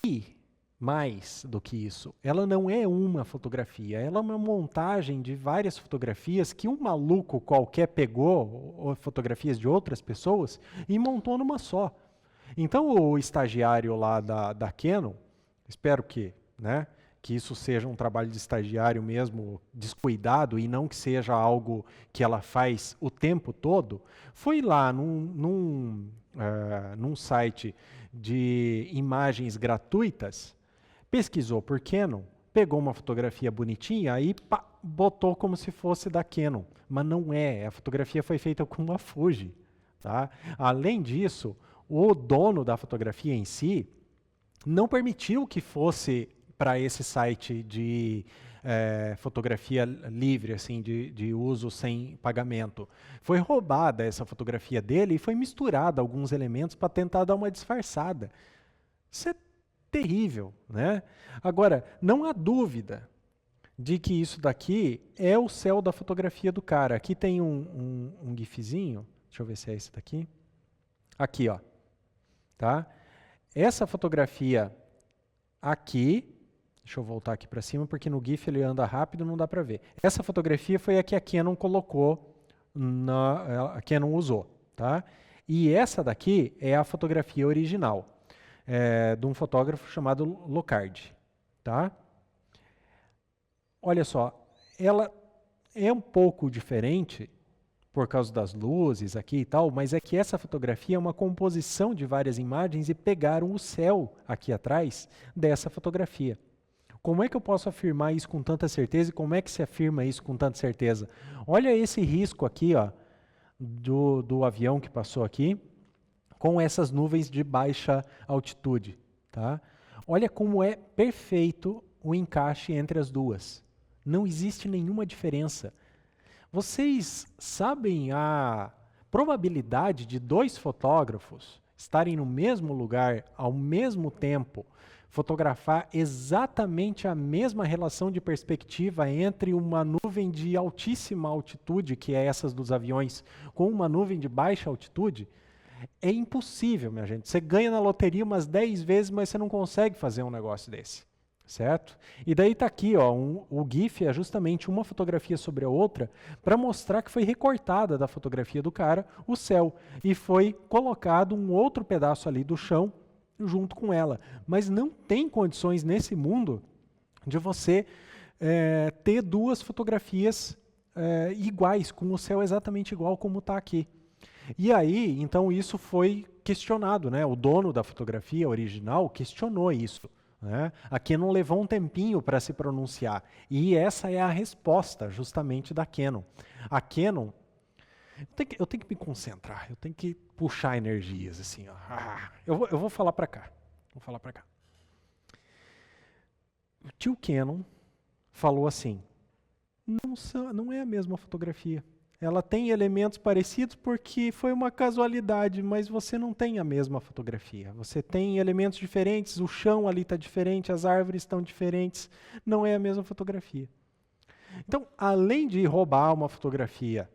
E mais do que isso, ela não é uma fotografia, ela é uma montagem de várias fotografias que um maluco qualquer pegou, ou fotografias de outras pessoas, e montou numa só. Então o estagiário lá da Canon, espero que isso seja um trabalho de estagiário mesmo, descuidado, e não que seja algo que ela faz o tempo todo, foi lá num site de imagens gratuitas, pesquisou por Canon, pegou uma fotografia bonitinha e botou como se fosse da Canon, mas não é, a fotografia foi feita com uma Fuji. Tá? Além disso, o dono da fotografia em si não permitiu que fosse para esse site de fotografia livre, assim, de uso sem pagamento. Foi roubada essa fotografia dele e foi misturada alguns elementos para tentar dar uma disfarçada. Isso é terrível, né? Agora, não há dúvida de que isso daqui é o céu da fotografia do cara. Aqui tem um gifzinho, deixa eu ver se é esse daqui. Aqui, ó. Tá? Essa fotografia aqui, deixa eu voltar aqui para cima, porque no GIF ele anda rápido, não dá para ver. Essa fotografia foi a que a Canon colocou, a Canon usou. Tá? E essa daqui é a fotografia original, de um fotógrafo chamado Locard. Tá? Olha só, ela é um pouco diferente por causa das luzes aqui e tal, mas é que essa fotografia é uma composição de várias imagens e pegaram o céu aqui atrás dessa fotografia. Como é que eu posso afirmar isso com tanta certeza e como é que se afirma isso com tanta certeza? Olha esse risco aqui, ó, do avião que passou aqui, com essas nuvens de baixa altitude. Tá? Olha como é perfeito o encaixe entre as duas. Não existe nenhuma diferença. Vocês sabem a probabilidade de 2 fotógrafos estarem no mesmo lugar, ao mesmo tempo, fotografar exatamente a mesma relação de perspectiva entre uma nuvem de altíssima altitude, que é essas dos aviões, com uma nuvem de baixa altitude? É impossível, minha gente. Você ganha na loteria umas 10 vezes, mas você não consegue fazer um negócio desse. Certo? E daí está aqui, ó, o GIF é justamente uma fotografia sobre a outra para mostrar que foi recortada da fotografia do cara o céu e foi colocado um outro pedaço ali do chão junto com ela. Mas não tem condições nesse mundo de você ter 2 fotografias iguais, com o céu exatamente igual como está aqui. E aí, então, isso foi questionado, né? O dono da fotografia original questionou isso. Né? A Canon levou um tempinho para se pronunciar. E essa é a resposta, justamente, da Canon. A Canon... Eu tenho que me concentrar, eu tenho que puxar energias, assim. Ó. Eu vou falar para cá. Vou falar para cá. O tio Canon falou assim, não é a mesma fotografia. Ela tem elementos parecidos porque foi uma casualidade, mas você não tem a mesma fotografia. Você tem elementos diferentes, o chão ali está diferente, as árvores estão diferentes, não é a mesma fotografia. Então, além de roubar uma fotografia,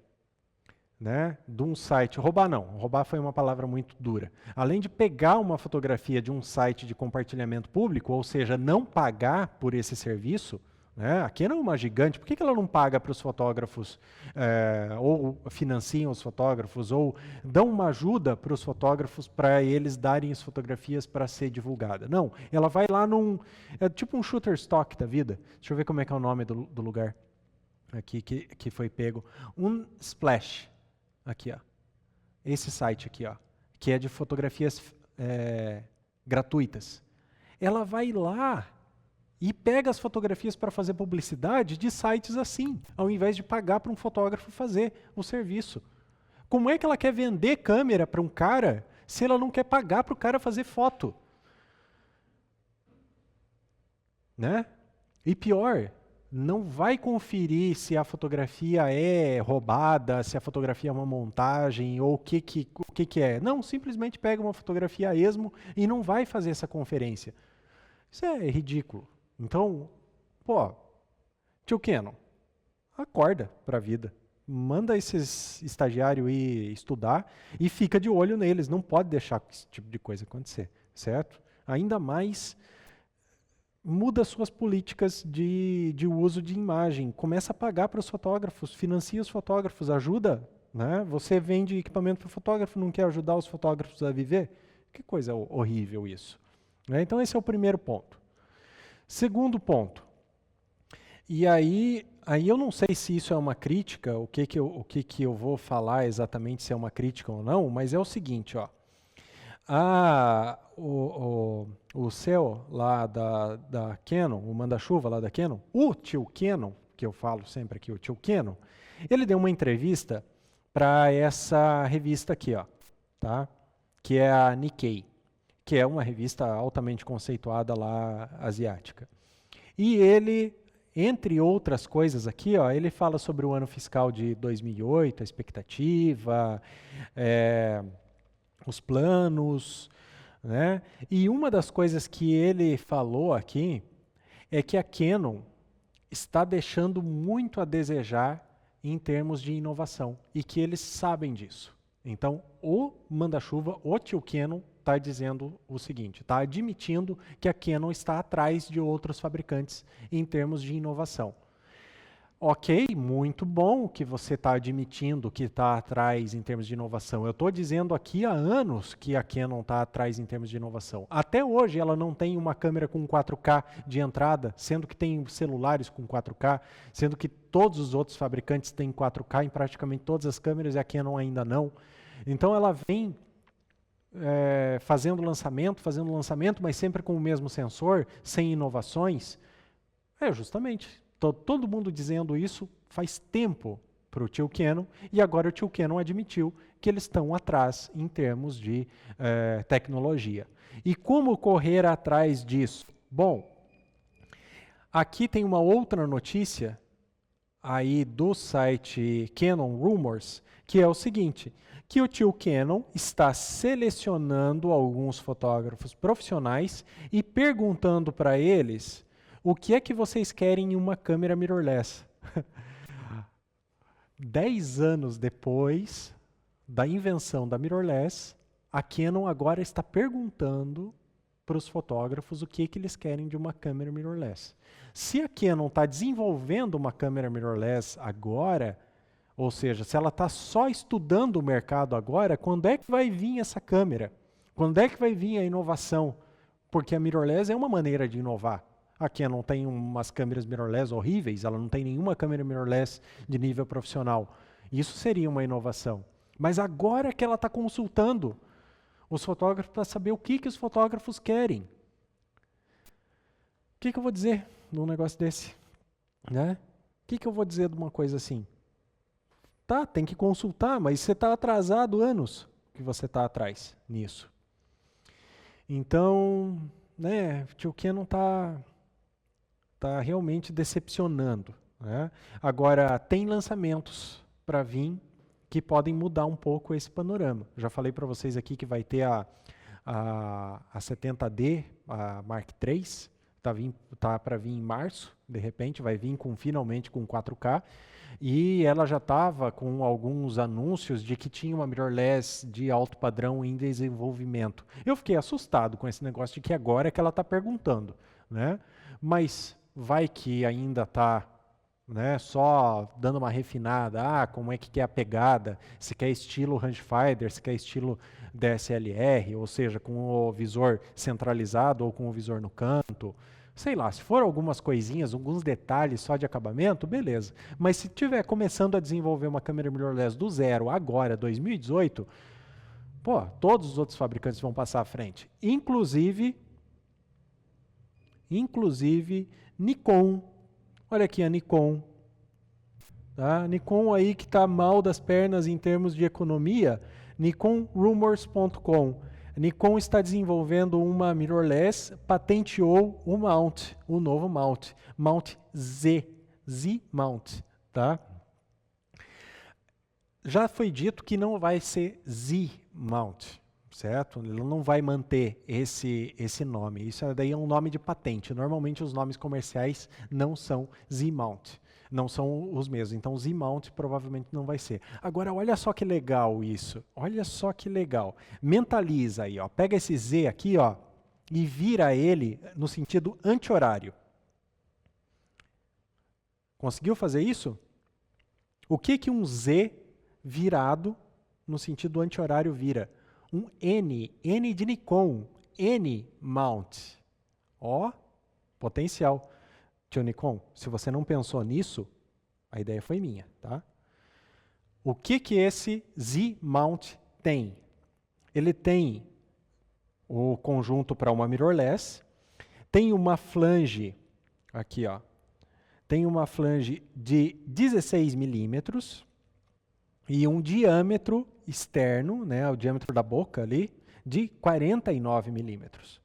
né, de um site, roubar foi uma palavra muito dura. Além de pegar uma fotografia de um site de compartilhamento público, ou seja, não pagar por esse serviço, Né? A Canon é uma gigante, por que ela não paga para os fotógrafos, ou financiam os fotógrafos, ou dão uma ajuda para os fotógrafos para eles darem as fotografias para ser divulgada? Não, ela vai lá é tipo um Shutterstock da vida. Deixa eu ver como é que é o nome do lugar aqui que foi pego. Um Splash, aqui ó, esse site aqui ó, que é de fotografias gratuitas. Ela vai lá e pega as fotografias para fazer publicidade de sites assim, ao invés de pagar para um fotógrafo fazer o serviço. Como é que ela quer vender câmera para um cara se ela não quer pagar para o cara fazer foto? Né? E pior, não vai conferir se a fotografia é roubada, se a fotografia é uma montagem ou o que é. Não, simplesmente pega uma fotografia a esmo e não vai fazer essa conferência. Isso é ridículo. Então, pô, tio Canon, acorda para a vida. Manda esses estagiários ir estudar e fica de olho neles. Não pode deixar esse tipo de coisa acontecer, certo? Ainda mais, muda suas políticas de uso de imagem. Começa a pagar para os fotógrafos, financia os fotógrafos, ajuda. Né? Você vende equipamento para o fotógrafo, não quer ajudar os fotógrafos a viver? Que coisa horrível isso. Né? Então esse é o primeiro ponto. Segundo ponto, e aí eu não sei se isso é uma crítica, o que eu vou falar exatamente, se é uma crítica ou não, mas é o seguinte, ó, o CEO lá da Canon, o manda-chuva lá da Canon, o tio Canon, que eu falo sempre aqui, o tio Canon, ele deu uma entrevista para essa revista aqui, ó, tá? Que é a Nikkei, que é uma revista altamente conceituada lá, asiática. E ele, entre outras coisas aqui, ó, ele fala sobre o ano fiscal de 2008, a expectativa, os planos, né? E uma das coisas que ele falou aqui é que a Canon está deixando muito a desejar em termos de inovação e que eles sabem disso. Então, o manda-chuva, o tio Canon, está dizendo o seguinte, está admitindo que a Canon está atrás de outros fabricantes em termos de inovação. Ok, muito bom que você está admitindo que está atrás em termos de inovação. Eu estou dizendo aqui há anos que a Canon está atrás em termos de inovação. Até hoje ela não tem uma câmera com 4K de entrada, sendo que tem celulares com 4K, sendo que todos os outros fabricantes têm 4K em praticamente todas as câmeras e a Canon ainda não. Então ela vem fazendo lançamento, mas sempre com o mesmo sensor, sem inovações. Justamente, todo mundo dizendo isso faz tempo para o tio Canon, e agora o tio Canon admitiu que eles estão atrás em termos de tecnologia. E como correr atrás disso? Bom, aqui tem uma outra notícia aí do site Canon Rumors, que é o seguinte, que o tio Canon está selecionando alguns fotógrafos profissionais e perguntando para eles o que é que vocês querem em uma câmera mirrorless. 10 anos depois da invenção da mirrorless, a Canon agora está perguntando para os fotógrafos o que eles querem de uma câmera mirrorless. Se a Canon está desenvolvendo uma câmera mirrorless agora, ou seja, se ela está só estudando o mercado agora, quando é que vai vir essa câmera? Quando é que vai vir a inovação? Porque a mirrorless é uma maneira de inovar. A Canon tem umas câmeras mirrorless horríveis, ela não tem nenhuma câmera mirrorless de nível profissional. Isso seria uma inovação. Mas agora que ela está consultando os fotógrafos para saber o que os fotógrafos querem. O que eu vou dizer num negócio desse? Né? O que eu vou dizer de uma coisa assim? Tá, tem que consultar, mas você está atrasado anos que você está atrás nisso. Então, né, o tio Canon está realmente decepcionando. Né? Agora, tem lançamentos para vir que podem mudar um pouco esse panorama. Já falei para vocês aqui que vai ter a 70D, a Mark III, tá para vir em março, de repente, vai vir finalmente com 4K, e ela já estava com alguns anúncios de que tinha uma mirrorless de alto padrão em desenvolvimento. Eu fiquei assustado com esse negócio de que agora é que ela está perguntando, né? Mas vai que ainda está, né, só dando uma refinada, como é que é a pegada, se quer estilo rangefinder, se quer estilo DSLR, ou seja, com o visor centralizado ou com o visor no canto, sei lá, se for algumas coisinhas, alguns detalhes só de acabamento, beleza. Mas se tiver começando a desenvolver uma câmera mirrorless do zero agora, 2018, todos os outros fabricantes vão passar à frente, inclusive Nikon. Olha aqui a Nikon. Tá? Nikon aí que está mal das pernas em termos de economia. NikonRumors.com. Nikon está desenvolvendo uma mirrorless, patenteou o mount, o novo mount. Mount Z. Z-mount. Tá? Já foi dito que não vai ser Z-mount. Certo? Ele não vai manter esse nome. Isso daí é um nome de patente. Normalmente os nomes comerciais não são Z-mount. Não são os mesmos. Então Z-mount provavelmente não vai ser. Agora, olha só que legal isso. Olha só que legal. Mentaliza aí, ó. Pega esse Z aqui, ó, e vira ele no sentido anti-horário. Conseguiu fazer isso? O que um Z virado no sentido anti-horário vira? Um N de Nikon, N-mount. Ó, potencial. Tio Nikon, se você não pensou nisso, a ideia foi minha, tá? O que esse Z-mount tem? Ele tem o conjunto para uma mirrorless, tem uma flange, aqui ó, tem uma flange de 16 milímetros, e um diâmetro externo, né, o diâmetro da boca ali, de 49 milímetros.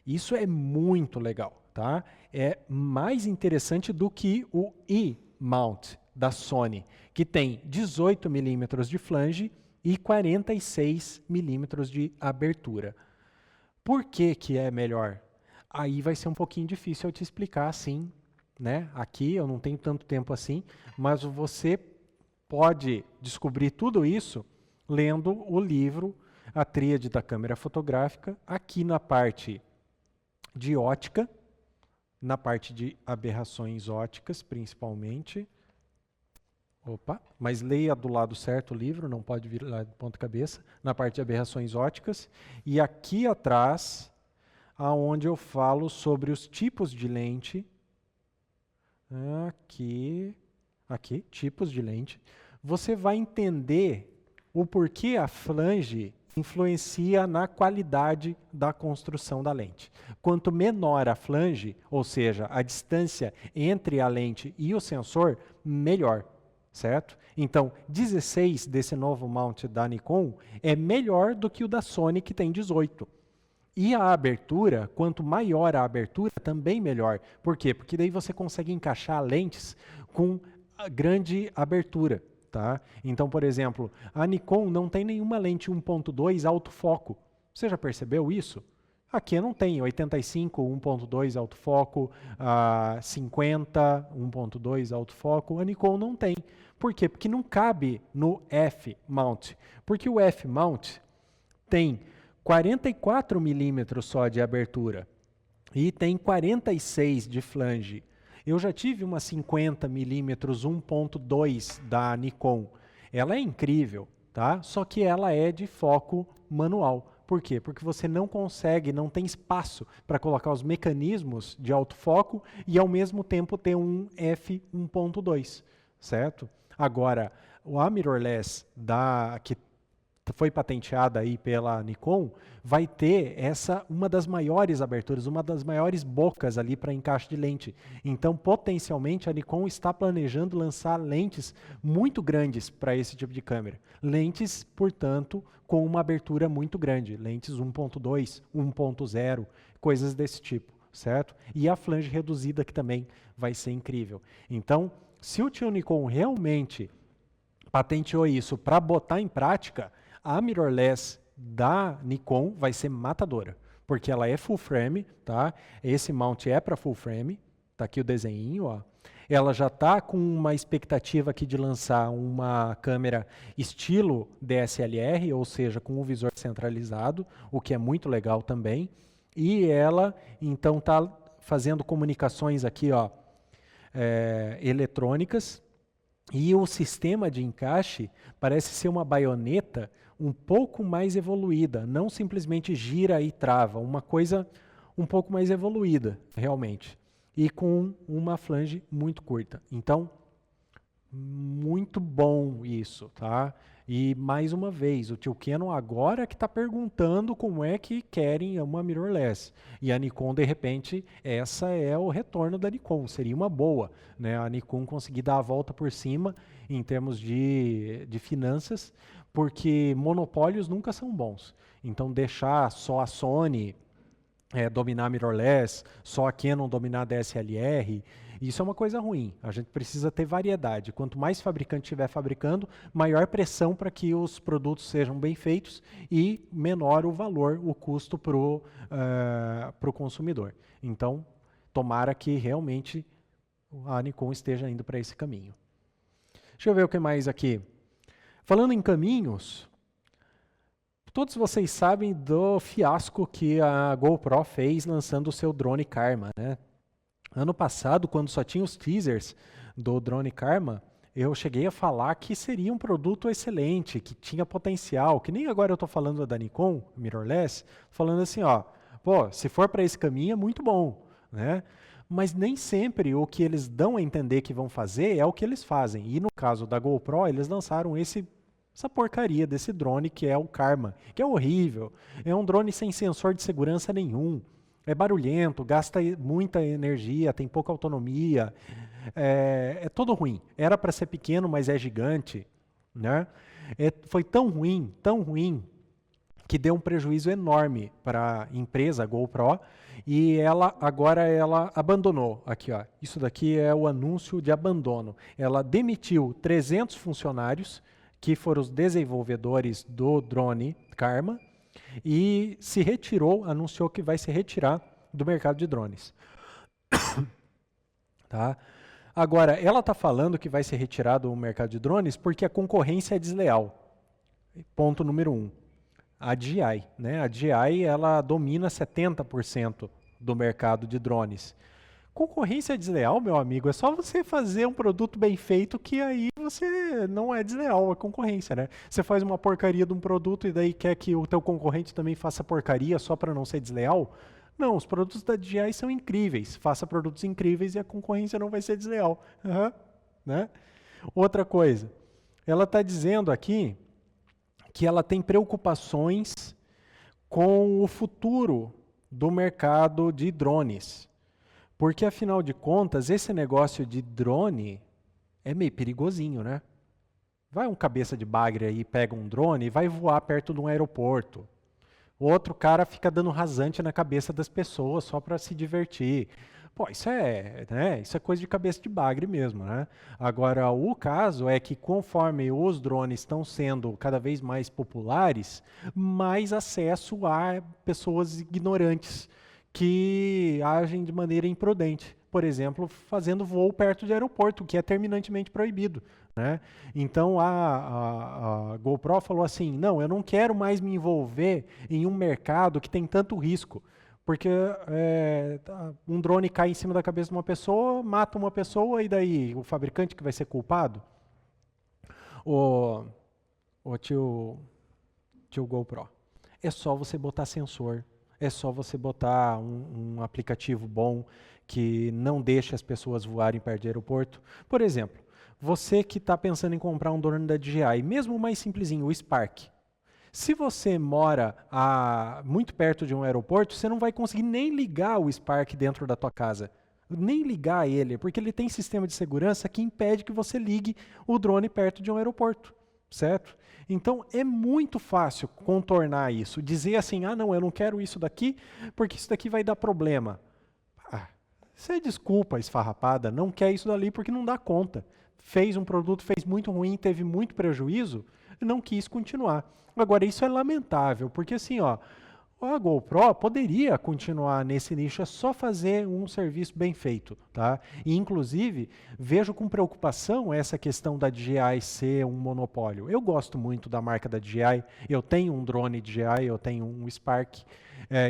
Isso é muito legal, tá? É mais interessante do que o E-mount da Sony, que tem 18 milímetros de flange e 46 milímetros de abertura. Por que é melhor? Aí vai ser um pouquinho difícil eu te explicar assim, né? Aqui eu não tenho tanto tempo assim, mas você pode descobrir tudo isso lendo o livro A Tríade da Câmera Fotográfica, aqui na parte de ótica, na parte de aberrações óticas, principalmente. Mas leia do lado certo o livro, não pode vir lá de ponta cabeça, na parte de aberrações óticas. E aqui atrás, aonde eu falo sobre os tipos de lente, aqui, tipos de lente, você vai entender o porquê a flange influencia na qualidade da construção da lente. Quanto menor a flange, ou seja, a distância entre a lente e o sensor, melhor, certo? Então, 16 desse novo mount da Nikon é melhor do que o da Sony, que tem 18. E a abertura, quanto maior a abertura, também melhor. Por quê? Porque daí você consegue encaixar lentes com grande abertura. Tá? Então, por exemplo, a Nikon não tem nenhuma lente 1.2 autofoco. Você já percebeu isso? Aqui não tem 85, 1.2 autofoco, 50, 1.2 autofoco. A Nikon não tem. Por quê? Porque não cabe no F-mount. Porque o F-mount tem 44 milímetros só de abertura e tem 46 de flange. Eu já tive uma 50 milímetros 1.2 da Nikon. Ela é incrível, tá? Só que ela é de foco manual. Por quê? Porque você não consegue, não tem espaço para colocar os mecanismos de autofoco e ao mesmo tempo ter um f1.2, certo? Agora, a mirrorless que foi patenteada aí pela Nikon, vai ter uma das maiores aberturas, uma das maiores bocas ali para encaixe de lente. Então, potencialmente, a Nikon está planejando lançar lentes muito grandes para esse tipo de câmera. Lentes, portanto, com uma abertura muito grande. Lentes 1.2, 1.0, coisas desse tipo, certo? E a flange reduzida que também vai ser incrível. Então, se o tio Nikon realmente patenteou isso para botar em prática, a mirrorless da Nikon vai ser matadora, porque ela é full frame, tá? Esse mount é para full frame, tá aqui o desenho, ó. Ela já está com uma expectativa aqui de lançar uma câmera estilo DSLR, ou seja, com o visor centralizado, o que é muito legal também. E ela, então, está fazendo comunicações aqui, ó, eletrônicas, e o sistema de encaixe parece ser uma baioneta um pouco mais evoluída, não simplesmente gira e trava, uma coisa um pouco mais evoluída, realmente, e com uma flange muito curta. Então, muito bom isso, tá? E mais uma vez, o tio Canon agora que está perguntando como é que querem uma mirrorless. E a Nikon, de repente, essa é o retorno da Nikon. Seria uma boa, né? A Nikon conseguir dar a volta por cima em termos de finanças, porque monopólios nunca são bons. Então, deixar só a Sony dominar mirrorless, só a Canon dominar a DSLR, isso é uma coisa ruim. A gente precisa ter variedade. Quanto mais fabricante estiver fabricando, maior pressão para que os produtos sejam bem feitos e menor o valor, o custo para o consumidor. Então, tomara que realmente a Nikon esteja indo para esse caminho. Deixa eu ver o que mais aqui. Falando em caminhos, todos vocês sabem do fiasco que a GoPro fez lançando o seu drone Karma, né? Ano passado, quando só tinha os teasers do drone Karma, eu cheguei a falar que seria um produto excelente, que tinha potencial, que nem agora eu estou falando da Nikon, mirrorless, falando assim, ó, pô, se for para esse caminho é muito bom, né? Mas nem sempre o que eles dão a entender que vão fazer é o que eles fazem. E no caso da GoPro, eles lançaram essa porcaria desse drone que é o Karma, que é horrível. É um drone sem sensor de segurança nenhum. É barulhento, gasta muita energia, tem pouca autonomia. É todo ruim. Era para ser pequeno, mas é gigante, né? Foi tão ruim, que deu um prejuízo enorme para a empresa GoPro e agora ela abandonou. Aqui, ó, isso daqui é o anúncio de abandono. Ela demitiu 300 funcionários, que foram os desenvolvedores do drone Karma, e se retirou, anunciou que vai se retirar do mercado de drones. Tá? Agora, ela está falando que vai se retirar do mercado de drones porque a concorrência é desleal. Ponto número 1. A DJI, né? A DJI ela domina 70% do mercado de drones. Concorrência desleal, meu amigo, é só você fazer um produto bem feito que aí você não é desleal a concorrência, né? Você faz uma porcaria de um produto e daí quer que o teu concorrente também faça porcaria só para não ser desleal? Não, os produtos da DJI são incríveis. Faça produtos incríveis e a concorrência não vai ser desleal. Né? Outra coisa, ela está dizendo aqui que ela tem preocupações com o futuro do mercado de drones. Porque, afinal de contas, esse negócio de drone é meio perigosinho, né? Vai um cabeça de bagre aí, pega um drone e vai voar perto de um aeroporto. O outro cara fica dando rasante na cabeça das pessoas só para se divertir. Pô, isso é coisa de cabeça de bagre mesmo, né? Agora, o caso é que conforme os drones estão sendo cada vez mais populares, mais acesso a pessoas ignorantes que agem de maneira imprudente. Por exemplo, fazendo voo perto de aeroporto, que é terminantemente proibido, né? Então a GoPro falou assim, não, eu não quero mais me envolver em um mercado que tem tanto risco, porque um drone cai em cima da cabeça de uma pessoa, mata uma pessoa e daí o fabricante que vai ser culpado? O tio GoPro, é só você botar sensor, é só você botar um aplicativo bom que não deixe as pessoas voarem perto de aeroporto. Por exemplo, você que está pensando em comprar um drone da DJI, mesmo o mais simplesinho, o Spark. Se você mora muito perto de um aeroporto, você não vai conseguir nem ligar o Spark dentro da tua casa. Nem ligar ele, porque ele tem sistema de segurança que impede que você ligue o drone perto de um aeroporto, certo? Então, é muito fácil contornar isso. Dizer assim, não, eu não quero isso daqui, porque isso daqui vai dar problema. Você desculpa, esfarrapada, não quer isso dali porque não dá conta. Fez um produto, fez muito ruim, teve muito prejuízo, não quis continuar. Agora, isso é lamentável, porque assim, A GoPro poderia continuar nesse nicho, é só fazer um serviço bem feito, tá? E, inclusive, vejo com preocupação essa questão da DJI ser um monopólio. Eu gosto muito da marca da DJI, eu tenho um drone DJI, eu tenho um Spark,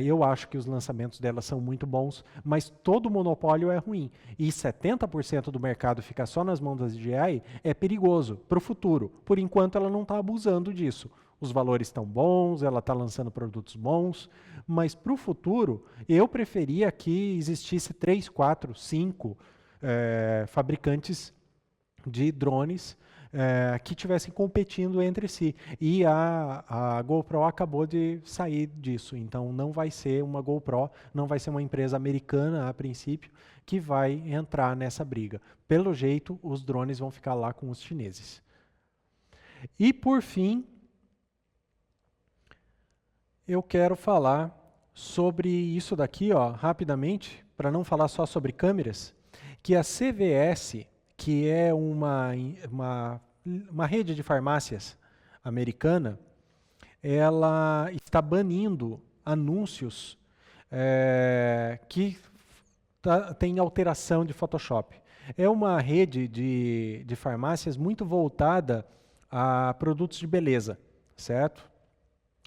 eu acho que os lançamentos dela são muito bons, mas todo monopólio é ruim. E 70% do mercado ficar só nas mãos da DJI é perigoso para o futuro. Por enquanto, ela não está abusando disso. Os valores estão bons, ela está lançando produtos bons, mas para o futuro, eu preferia que existisse 3, 4, 5 fabricantes de drones que estivessem competindo entre si. E a GoPro acabou de sair disso, então não vai ser uma GoPro, não vai ser uma empresa americana a princípio que vai entrar nessa briga. Pelo jeito, os drones vão ficar lá com os chineses. E por fim, eu quero falar sobre isso daqui, ó, rapidamente, para não falar só sobre câmeras, que a CVS, que é uma rede de farmácias americana, ela está banindo anúncios que tem alteração de Photoshop. É uma rede de farmácias muito voltada a produtos de beleza, certo?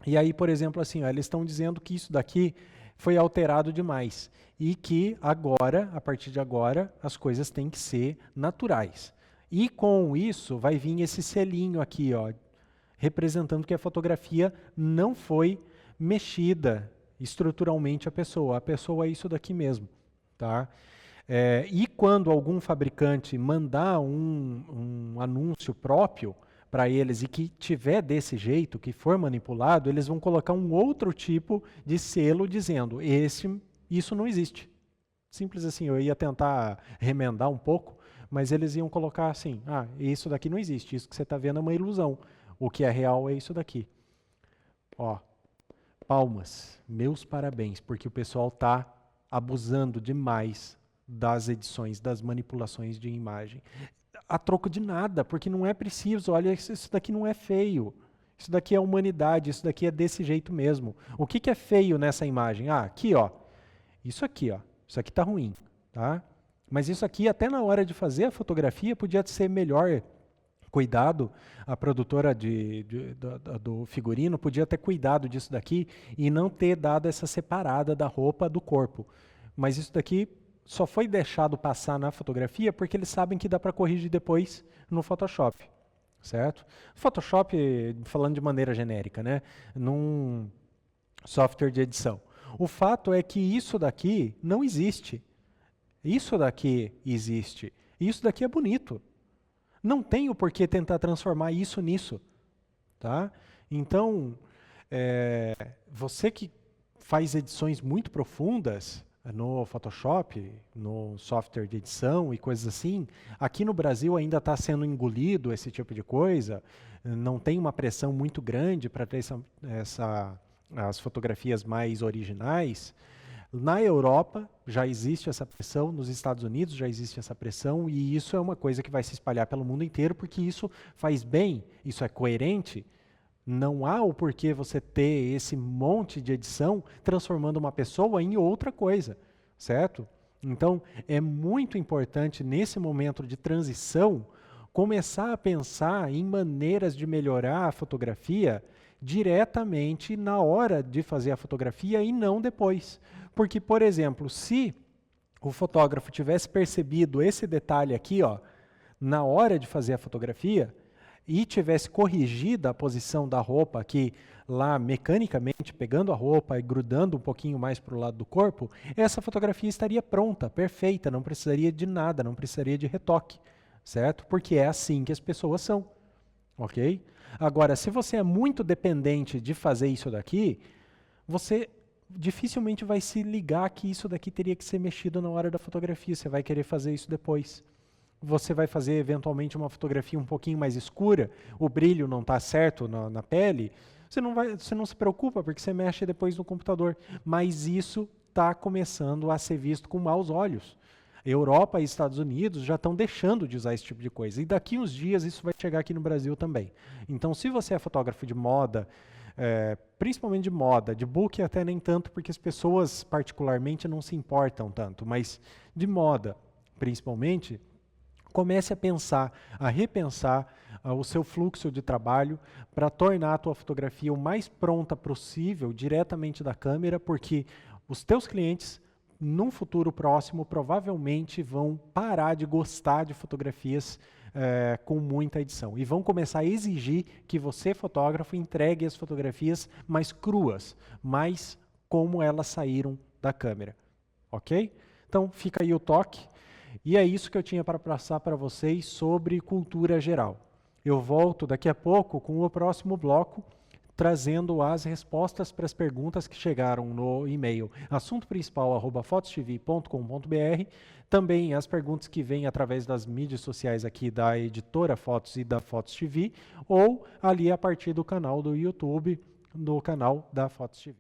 E aí, por exemplo, assim, ó, eles estão dizendo que isso daqui foi alterado demais e que agora, a partir de agora, as coisas têm que ser naturais. E com isso vai vir esse selinho aqui, ó, representando que a fotografia não foi mexida estruturalmente a pessoa é isso daqui mesmo, tá? E quando algum fabricante mandar um anúncio próprio para eles e que tiver desse jeito, que for manipulado, eles vão colocar um outro tipo de selo dizendo, isso não existe. Simples assim, eu ia tentar remendar um pouco, mas eles iam colocar assim, isso daqui não existe, isso que você está vendo é uma ilusão, o que é real é isso daqui. Ó, palmas, meus parabéns, porque o pessoal está abusando demais das edições, das manipulações de imagem. A troco de nada, porque não é preciso, olha, isso daqui não é feio, isso daqui é humanidade, isso daqui é desse jeito mesmo. O que é feio nessa imagem? Aqui, ó, isso aqui está ruim, tá? Mas isso aqui, até na hora de fazer a fotografia, podia ser melhor cuidado, a produtora do figurino podia ter cuidado disso daqui e não ter dado essa separada da roupa do corpo. Mas isso daqui só foi deixado passar na fotografia porque eles sabem que dá para corrigir depois no Photoshop, certo? Photoshop, falando de maneira genérica, né? Num software de edição. O fato é que isso daqui não existe. Isso daqui existe. E isso daqui é bonito. Não tem o porquê tentar transformar isso nisso, tá? Então, você que faz edições muito profundas no Photoshop, no software de edição e coisas assim, aqui no Brasil ainda está sendo engolido esse tipo de coisa, não tem uma pressão muito grande para ter as fotografias mais originais. Na Europa já existe essa pressão, nos Estados Unidos já existe essa pressão, e isso é uma coisa que vai se espalhar pelo mundo inteiro, porque isso faz bem, isso é coerente. Não há o porquê você ter esse monte de edição transformando uma pessoa em outra coisa, certo? Então, é muito importante, nesse momento de transição, começar a pensar em maneiras de melhorar a fotografia diretamente na hora de fazer a fotografia e não depois. Porque, por exemplo, se o fotógrafo tivesse percebido esse detalhe aqui, ó, na hora de fazer a fotografia, e tivesse corrigido a posição da roupa aqui, lá mecanicamente, pegando a roupa e grudando um pouquinho mais para o lado do corpo, essa fotografia estaria pronta, perfeita, não precisaria de nada, não precisaria de retoque, certo? Porque é assim que as pessoas são, ok? Agora, se você é muito dependente de fazer isso daqui, você dificilmente vai se ligar que isso daqui teria que ser mexido na hora da fotografia, você vai querer fazer isso depois. Você vai fazer eventualmente uma fotografia um pouquinho mais escura, o brilho não está certo na pele, você não se preocupa porque você mexe depois no computador. Mas isso está começando a ser visto com maus olhos. Europa e Estados Unidos já estão deixando de usar esse tipo de coisa. E daqui uns dias isso vai chegar aqui no Brasil também. Então, se você é fotógrafo de moda, principalmente de moda, de book até nem tanto, porque as pessoas particularmente não se importam tanto, mas de moda, principalmente, comece a pensar, a repensar o seu fluxo de trabalho para tornar a tua fotografia o mais pronta possível diretamente da câmera, porque os teus clientes, num futuro próximo, provavelmente vão parar de gostar de fotografias com muita edição e vão começar a exigir que você, fotógrafo, entregue as fotografias mais cruas, mais como elas saíram da câmera, ok? Então fica aí o toque. E é isso que eu tinha para passar para vocês sobre cultura geral. Eu volto daqui a pouco com o próximo bloco, trazendo as respostas para as perguntas que chegaram no e-mail assuntoprincipal@fotostv.com.br, também as perguntas que vêm através das mídias sociais aqui da editora Fotos e da Fotos TV, ou ali a partir do canal do YouTube, no canal da Fotos TV.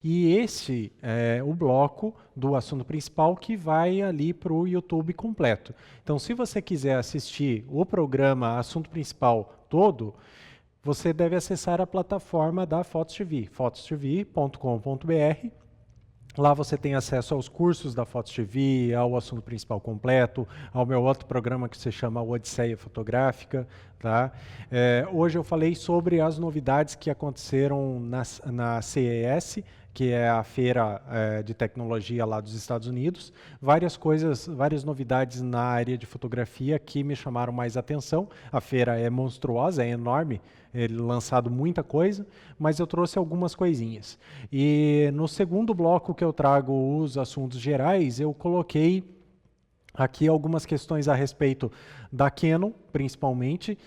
E esse é o bloco do assunto principal que vai ali para o YouTube completo. Então, se você quiser assistir o programa Assunto Principal todo, você deve acessar a plataforma da Fotos TV, fotostv.com.br. Lá você tem acesso aos cursos da Fotos TV, ao assunto principal completo, ao meu outro programa que se chama Odisseia Fotográfica. Tá? Hoje eu falei sobre as novidades que aconteceram na CES, que é a feira de tecnologia lá dos Estados Unidos. Várias coisas, várias novidades na área de fotografia que me chamaram mais atenção. A feira é monstruosa, é enorme, ele lançado muita coisa, mas eu trouxe algumas coisinhas. E no segundo bloco que eu trago os assuntos gerais, eu coloquei aqui algumas questões a respeito da Canon, principalmente,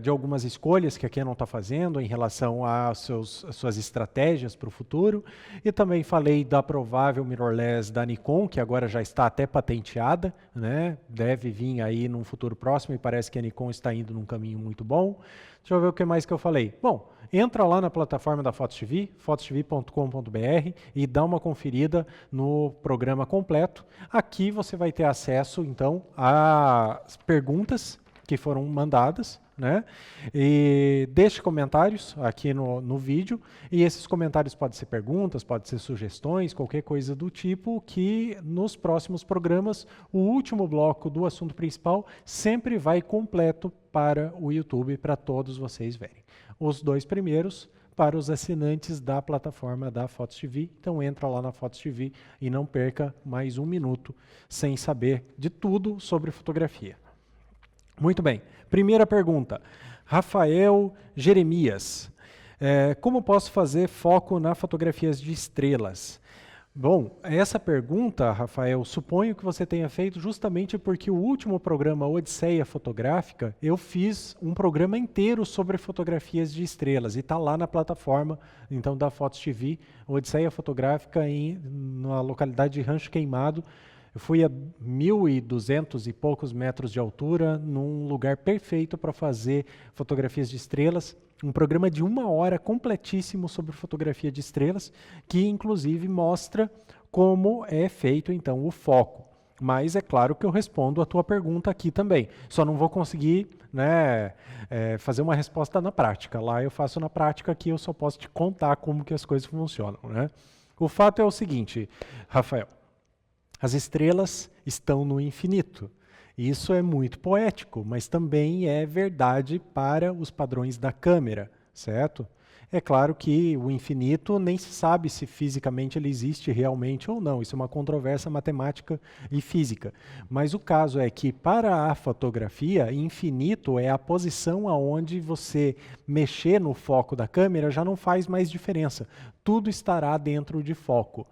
de algumas escolhas que a Canon está fazendo em relação às suas estratégias para o futuro. E também falei da provável mirrorless da Nikon, que agora já está até patenteada, né? Deve vir aí num futuro próximo e parece que a Nikon está indo num caminho muito bom. Deixa eu ver o que mais que eu falei. Bom, entra lá na plataforma da Fotos TV, fotostv.com.br, e dá uma conferida no programa completo. Aqui você vai ter acesso, então, às perguntas que foram mandadas, né? E deixe comentários aqui no vídeo, e esses comentários podem ser perguntas, podem ser sugestões, qualquer coisa do tipo, que nos próximos programas, o último bloco do assunto principal sempre vai completo para o YouTube, para todos vocês verem. Os dois primeiros para os assinantes da plataforma da Fotos TV. Então entra lá na Fotos TV e não perca mais um minuto sem saber de tudo sobre fotografia. Muito bem. Primeira pergunta. Rafael Jeremias. Como posso fazer foco na fotografias de estrelas? Bom, essa pergunta, Rafael, suponho que você tenha feito justamente porque o último programa Odisseia Fotográfica, eu fiz um programa inteiro sobre fotografias de estrelas e está lá na plataforma, então, da Fotos TV, Odisseia Fotográfica na localidade de Rancho Queimado. Eu fui a 1.200 e poucos metros de altura, num lugar perfeito para fazer fotografias de estrelas. Um programa de 1 hora completíssimo sobre fotografia de estrelas, que inclusive mostra como é feito então o foco. Mas é claro que eu respondo a tua pergunta aqui também. Só não vou conseguir, né, fazer uma resposta na prática. Lá eu faço na prática, aqui eu só posso te contar como que as coisas funcionam, né? O fato é o seguinte, Rafael. As estrelas estão no infinito. Isso é muito poético, mas também é verdade para os padrões da câmera, certo? É claro que o infinito nem se sabe se fisicamente ele existe realmente ou não. Isso é uma controvérsia matemática e física. Mas o caso é que para a fotografia, infinito é a posição aonde você mexer no foco da câmera já não faz mais diferença. Tudo estará dentro de foco.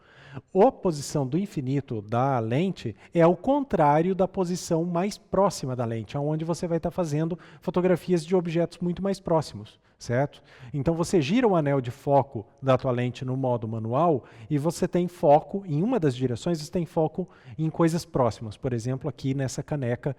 A posição do infinito da lente é o contrário da posição mais próxima da lente, onde você vai estar fazendo fotografias de objetos muito mais próximos, certo? Então você gira o anel de foco da tua lente no modo manual e você tem foco, em uma das direções você tem foco em coisas próximas, por exemplo, aqui nessa caneca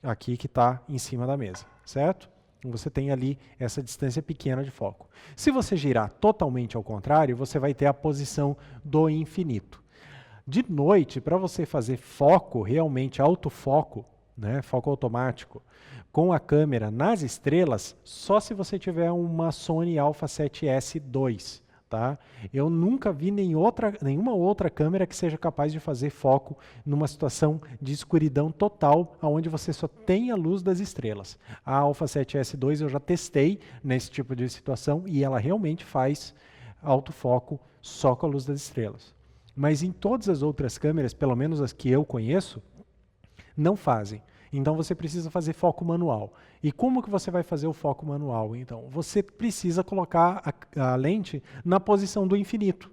aqui que está em cima da mesa, certo? Você tem ali essa distância pequena de foco. Se você girar totalmente ao contrário, você vai ter a posição do infinito. De noite, para você fazer foco, realmente autofoco, né, foco automático, com a câmera nas estrelas, só se você tiver uma Sony Alpha 7S II. Tá? Eu nunca vi nenhuma outra câmera que seja capaz de fazer foco numa situação de escuridão total, onde você só tem a luz das estrelas. A Alpha 7S II eu já testei nesse tipo de situação e ela realmente faz autofoco só com a luz das estrelas. Mas em todas as outras câmeras, pelo menos as que eu conheço, não fazem. Então você precisa fazer foco manual. E como que você vai fazer o foco manual? Então, você precisa colocar a lente na posição do infinito,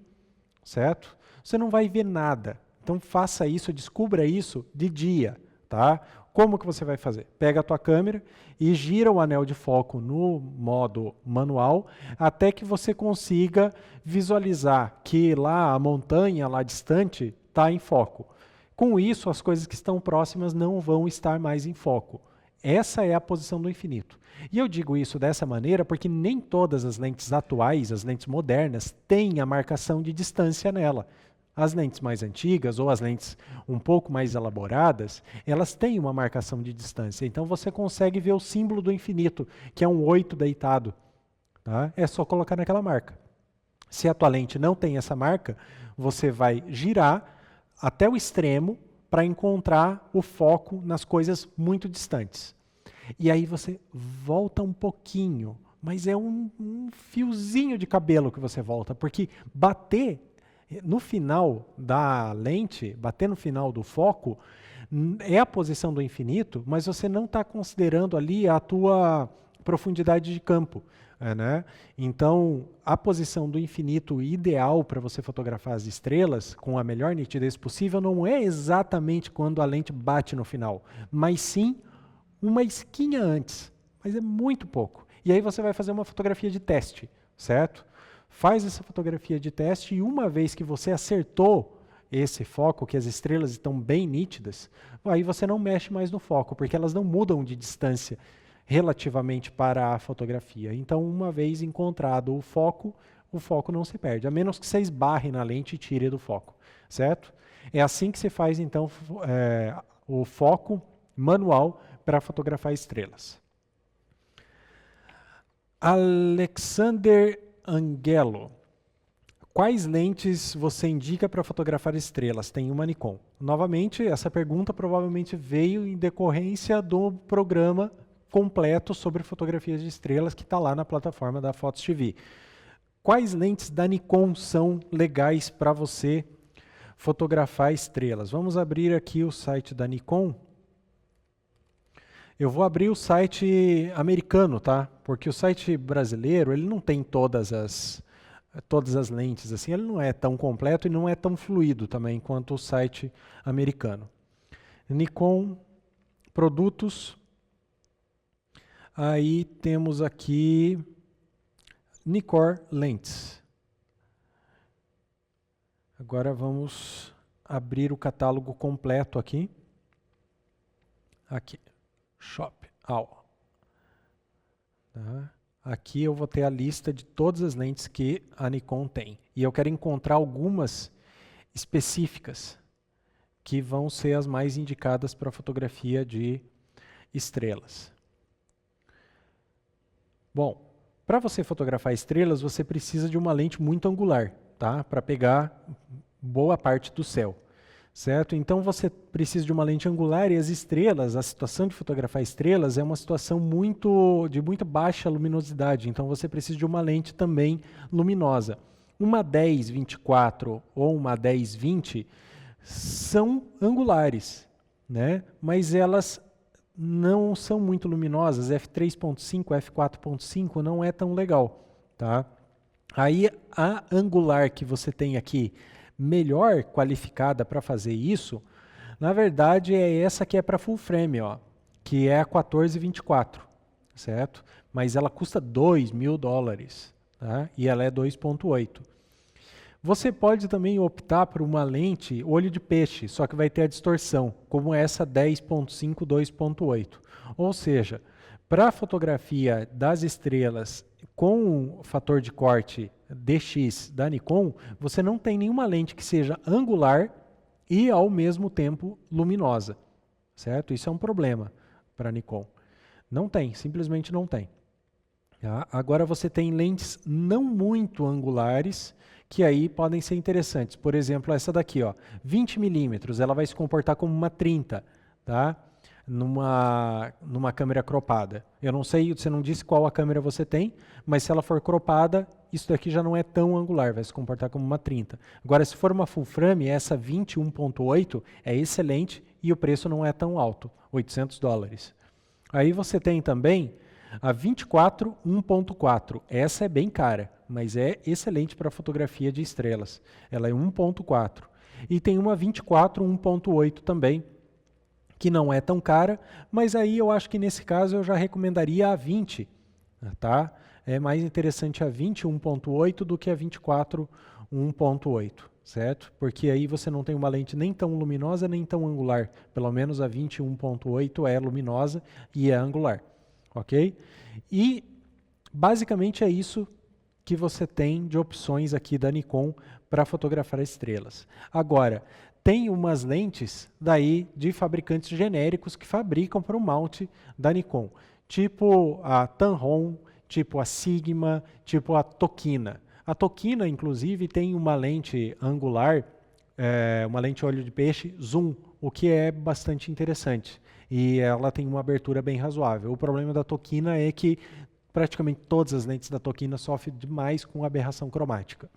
certo? Você não vai ver nada. Então faça isso, descubra isso de dia, tá? Como que você vai fazer? Pega a tua câmera e gira o anel de foco no modo manual até que você consiga visualizar que lá a montanha, lá distante, está em foco. Com isso, as coisas que estão próximas não vão estar mais em foco. Essa é a posição do infinito. E eu digo isso dessa maneira porque nem todas as lentes atuais, as lentes modernas, têm a marcação de distância nela. As lentes mais antigas ou as lentes um pouco mais elaboradas, elas têm uma marcação de distância. Então você consegue ver o símbolo do infinito, que é um 8 deitado. Tá? É só colocar naquela marca. Se a tua lente não tem essa marca, você vai girar até o extremo para encontrar o foco nas coisas muito distantes. E aí você volta um pouquinho, mas é um fiozinho de cabelo que você volta, porque bater no final da lente, bater no final do foco, é a posição do infinito, mas você não está considerando ali a tua profundidade de campo. Né? Então, a posição do infinito ideal para você fotografar as estrelas com a melhor nitidez possível não é exatamente quando a lente bate no final, mas sim uma esquinha antes, mas é muito pouco. E aí você vai fazer uma fotografia de teste, certo? Faz essa fotografia de teste e uma vez que você acertou esse foco, que as estrelas estão bem nítidas, aí você não mexe mais no foco, porque elas não mudam de distância relativamente para a fotografia. Então, uma vez encontrado o foco não se perde, a menos que você esbarre na lente e tire do foco, certo? É assim que se faz, então, o foco manual para fotografar estrelas. Alexander Angelo. Quais lentes você indica para fotografar estrelas? Tem uma Nikon. Novamente, essa pergunta provavelmente veio em decorrência do programa completo sobre fotografias de estrelas que está lá na plataforma da Fotos TV. Quais lentes da Nikon são legais para você fotografar estrelas? Vamos abrir aqui o site da Nikon. Eu vou abrir o site americano, tá? Porque o site brasileiro, ele não tem todas as lentes, assim, ele não é tão completo e não é tão fluido também quanto o site americano. Nikon, produtos. Aí temos aqui Nikkor Lens. Agora vamos abrir o catálogo completo aqui. Aqui, Shop All. Tá? Aqui eu vou ter a lista de todas as lentes que a Nikon tem. E eu quero encontrar algumas específicas que vão ser as mais indicadas para fotografia de estrelas. Bom, para você fotografar estrelas, você precisa de uma lente muito angular, tá? Para pegar boa parte do céu, certo? Então você precisa de uma lente angular e as estrelas, a situação de fotografar estrelas é uma situação de muito baixa luminosidade, então você precisa de uma lente também luminosa. Uma 10-24 ou uma 10-20 são angulares, né? Mas elas não são muito luminosas, f3.5, f4.5 não é tão legal, tá? Aí a angular que você tem aqui, melhor qualificada para fazer isso, na verdade é essa que é para full frame, ó, que é a 14-24, certo? Mas ela custa $2.000, tá? E ela é 2.8. Você pode também optar por uma lente olho de peixe, só que vai ter a distorção, como essa 10.5 2.8. Ou seja, Para fotografia das estrelas com o fator de corte DX da Nikon, você não tem nenhuma lente que seja angular e ao mesmo tempo luminosa, certo? Isso é um problema para a Nikon. Não tem, simplesmente não tem. Tá? Agora você tem lentes não muito angulares, que aí podem ser interessantes. Por exemplo, essa daqui, ó, 20 milímetros, ela vai se comportar como uma 30, tá? Numa câmera cropada. Eu não sei, você não disse qual a câmera você tem, mas se ela for cropada, isso daqui já não é tão angular, vai se comportar como uma 30. Agora, se for uma full frame, essa 21.8 é excelente e o preço não é tão alto, $800. Aí você tem também a 24 1.4. Essa é bem cara, mas é excelente para fotografia de estrelas. Ela é 1.4. E tem uma 24 1.8 também, que não é tão cara, mas aí eu acho que nesse caso eu já recomendaria a 20, tá? É mais interessante a 20 1.8 do que a 24 1.8, certo? Porque aí você não tem uma lente nem tão luminosa nem tão angular. Pelo menos a 20 1.8 é luminosa e é angular, ok? E basicamente é isso que você tem de opções aqui da Nikon para fotografar estrelas. Agora, tem umas lentes daí de fabricantes genéricos que fabricam para o mount da Nikon, tipo a Tamron, tipo a Sigma, tipo a Tokina. A Tokina, inclusive, tem uma lente angular, uma lente olho de peixe zoom, o que é bastante interessante. E ela tem uma abertura bem razoável. O problema da Tokina é que praticamente todas as lentes da Tokina sofrem demais com aberração cromática.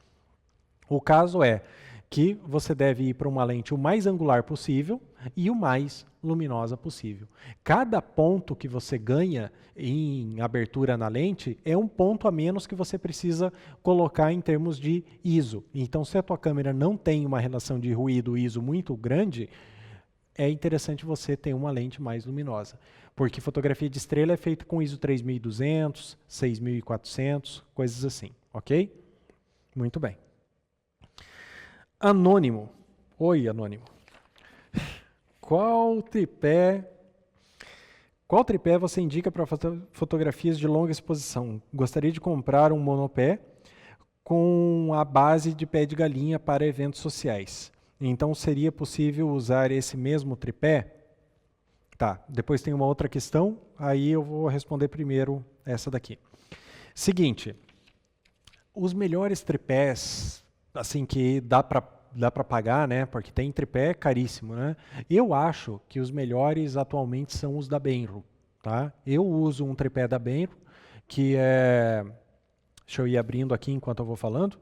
O caso é que você deve ir para uma lente o mais angular possível e o mais luminosa possível. Cada ponto que você ganha em abertura na lente é um ponto a menos que você precisa colocar em termos de ISO. Então, se a tua câmera não tem uma relação de ruído ISO muito grande, é interessante você ter uma lente mais luminosa. Porque fotografia de estrela é feita com ISO 3200, 6400, coisas assim, ok? Muito bem. Anônimo. Oi, Anônimo. Qual tripé você indica para fotografias de longa exposição? Gostaria de comprar um monopé com a base de pé de galinha para eventos sociais. Então, seria possível usar esse mesmo tripé? Tá, depois tem uma outra questão, aí eu vou responder primeiro essa daqui. Seguinte, os melhores tripés, assim, que dá para pagar, né? Porque tem tripé caríssimo, né? Eu acho que os melhores atualmente são os da Benro, tá? Eu uso um tripé da Benro, que é... Deixa eu ir abrindo aqui enquanto eu vou falando.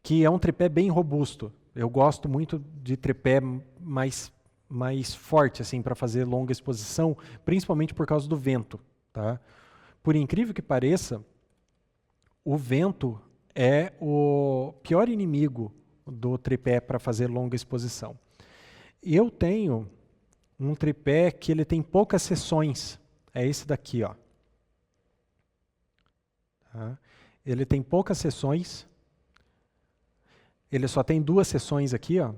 Que é um tripé bem robusto. Eu gosto muito de tripé mais forte, assim, para fazer longa exposição, principalmente por causa do vento, tá? Por incrível que pareça, o vento é o pior inimigo do tripé para fazer longa exposição. Eu tenho um tripé que ele tem poucas seções. É esse daqui, ó. Tá? Ele tem poucas seções. Ele só tem 2 seções aqui, ó.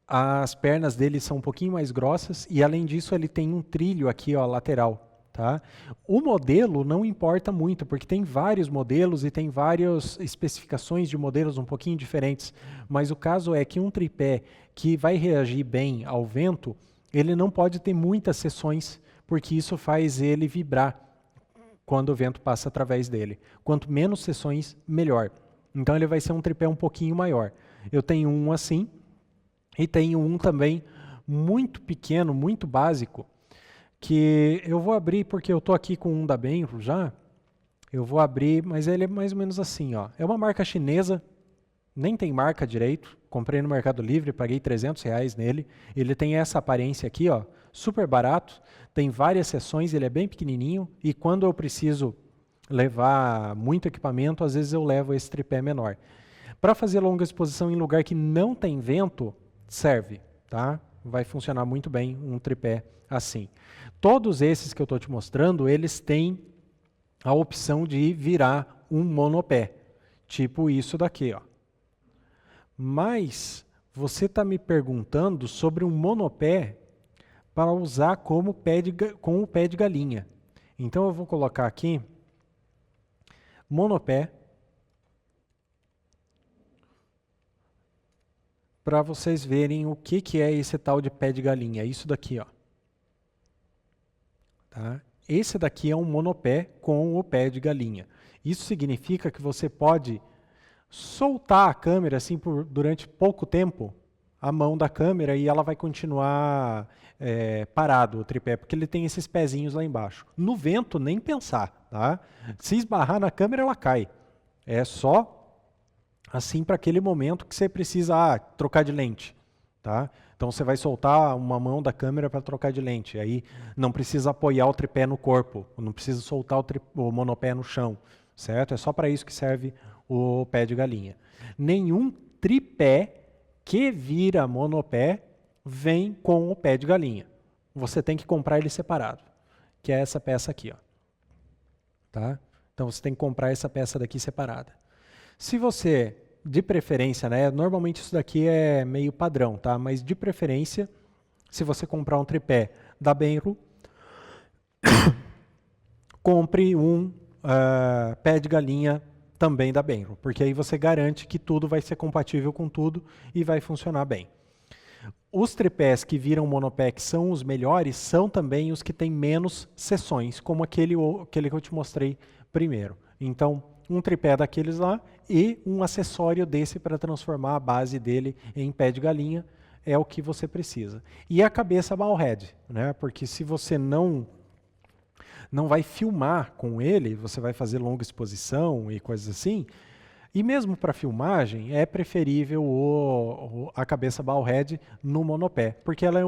As pernas dele são um pouquinho mais grossas e, além disso, ele tem um trilho aqui, ó, lateral. Tá? O modelo não importa muito, porque tem vários modelos e tem várias especificações de modelos um pouquinho diferentes, mas o caso é que um tripé que vai reagir bem ao vento, ele não pode ter muitas seções, porque isso faz ele vibrar quando o vento passa através dele. Quanto menos seções, melhor. Então ele vai ser um tripé um pouquinho maior. Eu tenho um assim, e tenho um também muito pequeno, muito básico, que eu vou abrir porque eu estou aqui com um da Benro já. Eu vou abrir, mas ele é mais ou menos assim, ó. É uma marca chinesa, nem tem marca direito. Comprei no Mercado Livre, paguei R$300 nele. Ele tem essa aparência aqui, ó, super barato. Tem várias seções, ele é bem pequenininho. E quando eu preciso levar muito equipamento, às vezes eu levo esse tripé menor. Para fazer longa exposição em lugar que não tem vento, serve, tá? Vai funcionar muito bem um tripé assim. Todos esses que eu estou te mostrando, eles têm a opção de virar um monopé, tipo isso daqui, ó. Mas você está me perguntando sobre um monopé para usar como com o pé de galinha. Então eu vou colocar aqui monopé para vocês verem o que é esse tal de pé de galinha. É isso daqui, ó. Tá? Esse daqui é um monopé com o pé de galinha. Isso significa que você pode soltar a câmera assim durante pouco tempo, a mão da câmera, e ela vai continuar parado, o tripé, porque ele tem esses pezinhos lá embaixo. No vento, nem pensar. Tá? Se esbarrar na câmera, ela cai. É só assim para aquele momento que você precisa trocar de lente. Tá? Então você vai soltar uma mão da câmera para trocar de lente. Aí não precisa apoiar o tripé no corpo, não precisa soltar o monopé no chão. Certo? É só para isso que serve o pé de galinha. Nenhum tripé que vira monopé vem com o pé de galinha. Você tem que comprar ele separado, que é essa peça aqui. Ó. Tá? Então você tem que comprar essa peça daqui separada. Se você, de preferência, né, normalmente isso daqui é meio padrão, tá? Mas de preferência, se você comprar um tripé da Benro, compre um pé de galinha também da Benro, porque aí você garante que tudo vai ser compatível com tudo e vai funcionar bem. Os tripés que viram monopé, que são os melhores, são também os que têm menos seções, como aquele que eu te mostrei primeiro. Então, um tripé daqueles lá e um acessório desse para transformar a base dele em pé de galinha é o que você precisa. E a cabeça ballhead, né? Porque se você não vai filmar com ele, você vai fazer longa exposição e coisas assim, e mesmo para filmagem é preferível a cabeça ballhead no monopé, porque ela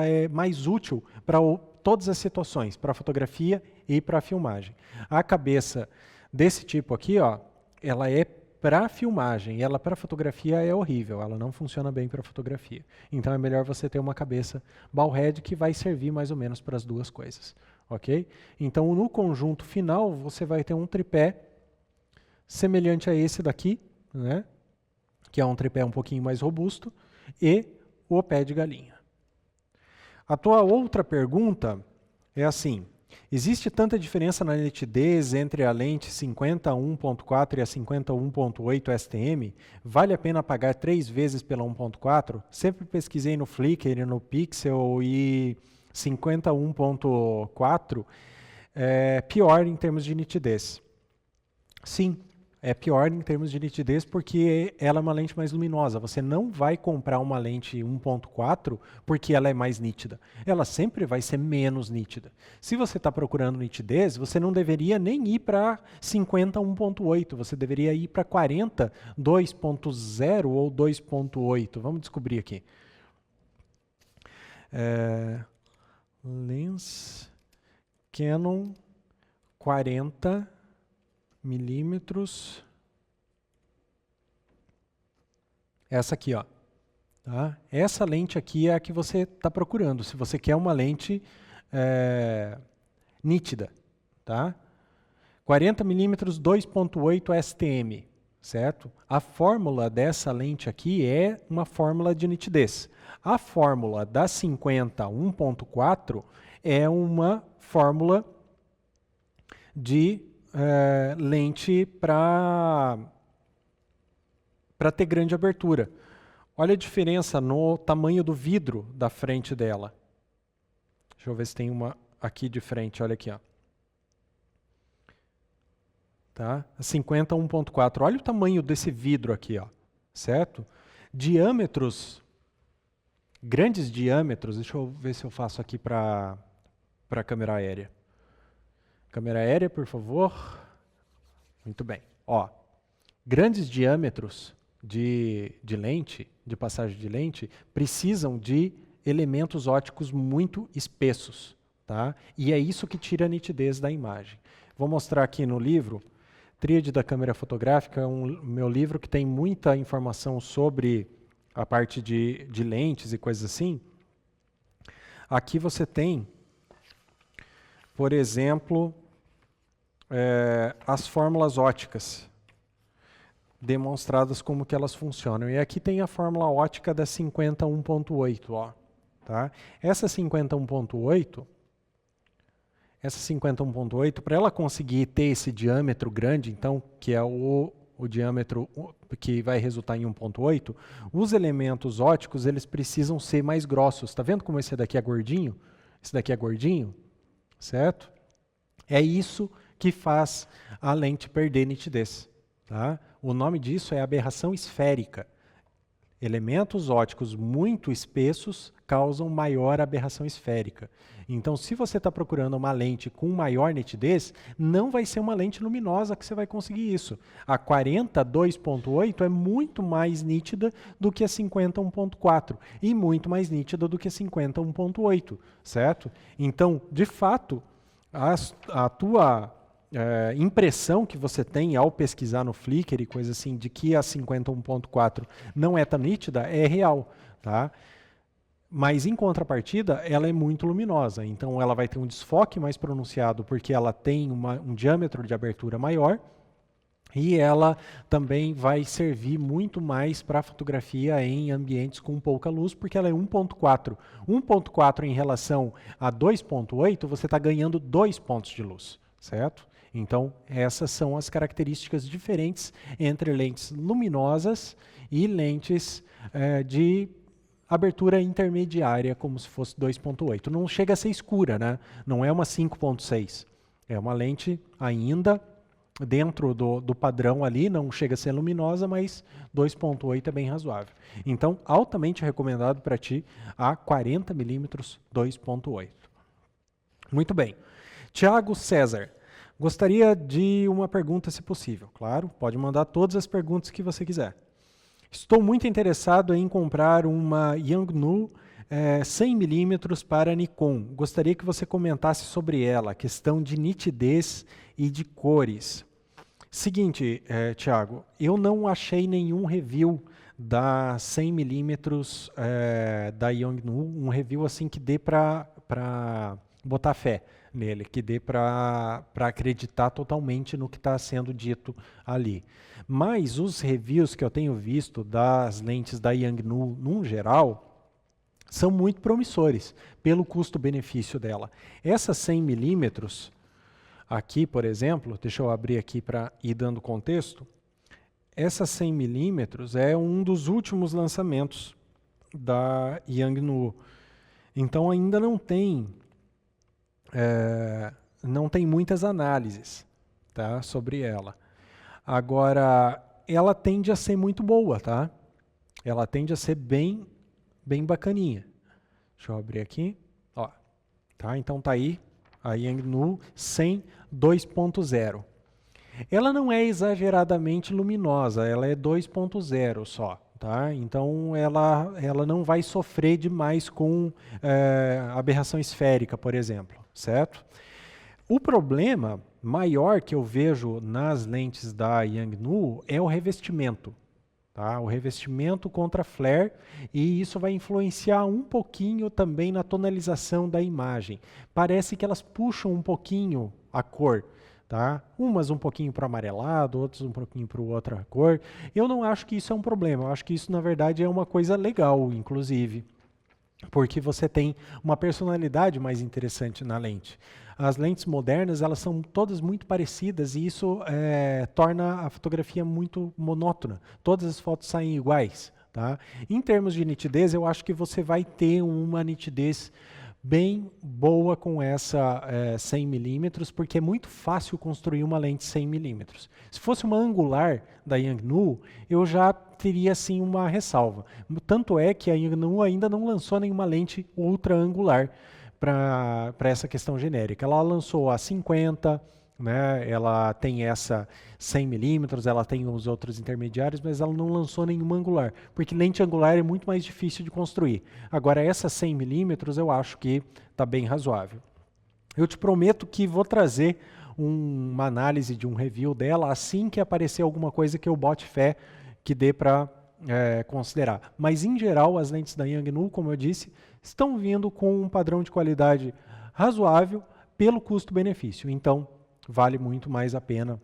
é mais útil para todas as situações, para fotografia e para filmagem. A cabeça desse tipo aqui, ó, ela é para filmagem, e ela para fotografia é horrível, ela não funciona bem para fotografia. Então é melhor você ter uma cabeça ballhead que vai servir mais ou menos para as duas coisas. Ok? Então no conjunto final você vai ter um tripé semelhante a esse daqui, né? Que é um tripé um pouquinho mais robusto, e o pé de galinha. A tua outra pergunta é assim: existe tanta diferença na nitidez entre a lente 50-1.4 e a 50-1.8 STM? Vale a pena pagar 3 vezes pela 1.4? Sempre pesquisei no Flickr e no Pixel e 51.4 é pior em termos de nitidez. Sim, é pior em termos de nitidez porque ela é uma lente mais luminosa. Você não vai comprar uma lente 1.4 porque ela é mais nítida. Ela sempre vai ser menos nítida. Se você está procurando nitidez, você não deveria nem ir para 50 1.8. Você deveria ir para 40 2.0 ou 2.8. Vamos descobrir aqui. Lens Canon 40 milímetros. Essa aqui, ó. Tá? Essa lente aqui é a que você está procurando, se você quer uma lente nítida. Tá? 40 milímetros 2.8 STM, certo? A fórmula dessa lente aqui é uma fórmula de nitidez. A fórmula da 50 1.4 é uma fórmula de lente para ter grande abertura. Olha a diferença no tamanho do vidro da frente dela. Deixa eu ver se tem uma aqui de frente, olha aqui. Ó. Tá? 50 1.4. Olha o tamanho desse vidro aqui, ó. Certo? Diâmetros, grandes diâmetros, deixa eu ver se eu faço aqui para a câmera aérea. Câmera aérea, por favor. Muito bem. Ó, grandes diâmetros de lente, de passagem de lente, precisam de elementos ópticos muito espessos. Tá? E é isso que tira a nitidez da imagem. Vou mostrar aqui no livro, Tríade da Câmera Fotográfica, é meu livro que tem muita informação sobre a parte de lentes e coisas assim. Aqui você tem, por exemplo, as fórmulas ópticas, demonstradas como que elas funcionam. E aqui tem a fórmula óptica da 50 1.8. Ó, tá? Essa 50 1.8 essa 51.8, para ela conseguir ter esse diâmetro grande, então, que é o diâmetro que vai resultar em 1.8, os elementos ópticos eles precisam ser mais grossos. Está vendo como esse daqui é gordinho? Esse daqui é gordinho, certo? É isso que faz a lente perder nitidez. Tá? O nome disso é aberração esférica. Elementos ópticos muito espessos causam maior aberração esférica. Então, se você está procurando uma lente com maior nitidez, não vai ser uma lente luminosa que você vai conseguir isso. A 40 2.8 é muito mais nítida do que a 50 1.4 e muito mais nítida do que a 50 1.8, certo? Então, de fato, a tua impressão que você tem ao pesquisar no Flickr e coisa assim, de que a 51.4 não é tão nítida, é real, tá? Mas em contrapartida, ela é muito luminosa, então ela vai ter um desfoque mais pronunciado porque ela tem um diâmetro de abertura maior e ela também vai servir muito mais para fotografia em ambientes com pouca luz, porque ela é 1.4. 1.4 em relação a 2.8, você está ganhando 2 pontos de luz, certo? Então, essas são as características diferentes entre lentes luminosas e lentes de abertura intermediária, como se fosse 2.8. Não chega a ser escura, né? Não é uma 5.6. É uma lente ainda dentro do padrão ali, não chega a ser luminosa, mas 2.8 é bem razoável. Então, altamente recomendado para ti a 40mm 2.8. Muito bem. Tiago César. Gostaria de uma pergunta, se possível. Claro, pode mandar todas as perguntas que você quiser. Estou muito interessado em comprar uma Yongnuo 100mm para Nikon. Gostaria que você comentasse sobre ela, questão de nitidez e de cores. Seguinte, Thiago, eu não achei nenhum review da 100mm da Yongnuo, um review assim que dê para botar fé nele, que dê para acreditar totalmente no que está sendo dito ali. Mas os reviews que eu tenho visto das lentes da Yongnuo, num geral, são muito promissores pelo custo-benefício dela. Essa 100mm, aqui, por exemplo, deixa eu abrir aqui para ir dando contexto, essa 100mm é um dos últimos lançamentos da Yongnuo. Então ainda não tem muitas análises, tá, sobre ela. Agora, ela tende a ser muito boa, tá? Ela tende a ser bem bacaninha. Deixa eu abrir aqui. Ó, tá? Então tá aí a Yongnuo 100 2.0. Ela não é exageradamente luminosa, ela é 2.0 só. Tá? Então ela não vai sofrer demais com aberração esférica, por exemplo, certo? O problema maior que eu vejo nas lentes da Yongnuo é o revestimento. Tá? O revestimento contra flare, e isso vai influenciar um pouquinho também na tonalização da imagem. Parece que elas puxam um pouquinho a cor. Tá? Umas um pouquinho para o amarelado, outras um pouquinho para outra cor. Eu não acho que isso é um problema, eu acho que isso na verdade é uma coisa legal, inclusive, porque você tem uma personalidade mais interessante na lente. As lentes modernas, elas são todas muito parecidas e isso torna a fotografia muito monótona. Todas as fotos saem iguais. Tá? Em termos de nitidez, eu acho que você vai ter uma nitidez bem boa com essa 100mm, porque é muito fácil construir uma lente 100mm. Se fosse uma angular da Yongnuo, eu já teria assim uma ressalva. Tanto é que a Yongnuo ainda não lançou nenhuma lente ultra angular para essa questão genérica. Ela lançou a 50, né? Ela tem essa 100mm, ela tem os outros intermediários, mas ela não lançou nenhuma angular, porque lente angular é muito mais difícil de construir. Agora essa 100mm eu acho que está bem razoável. Eu te prometo que vou trazer uma análise de um review dela assim que aparecer alguma coisa que eu bote fé que dê para considerar. Mas em geral as lentes da Yongnuo, como eu disse, estão vindo com um padrão de qualidade razoável pelo custo-benefício. Então vale muito mais a pena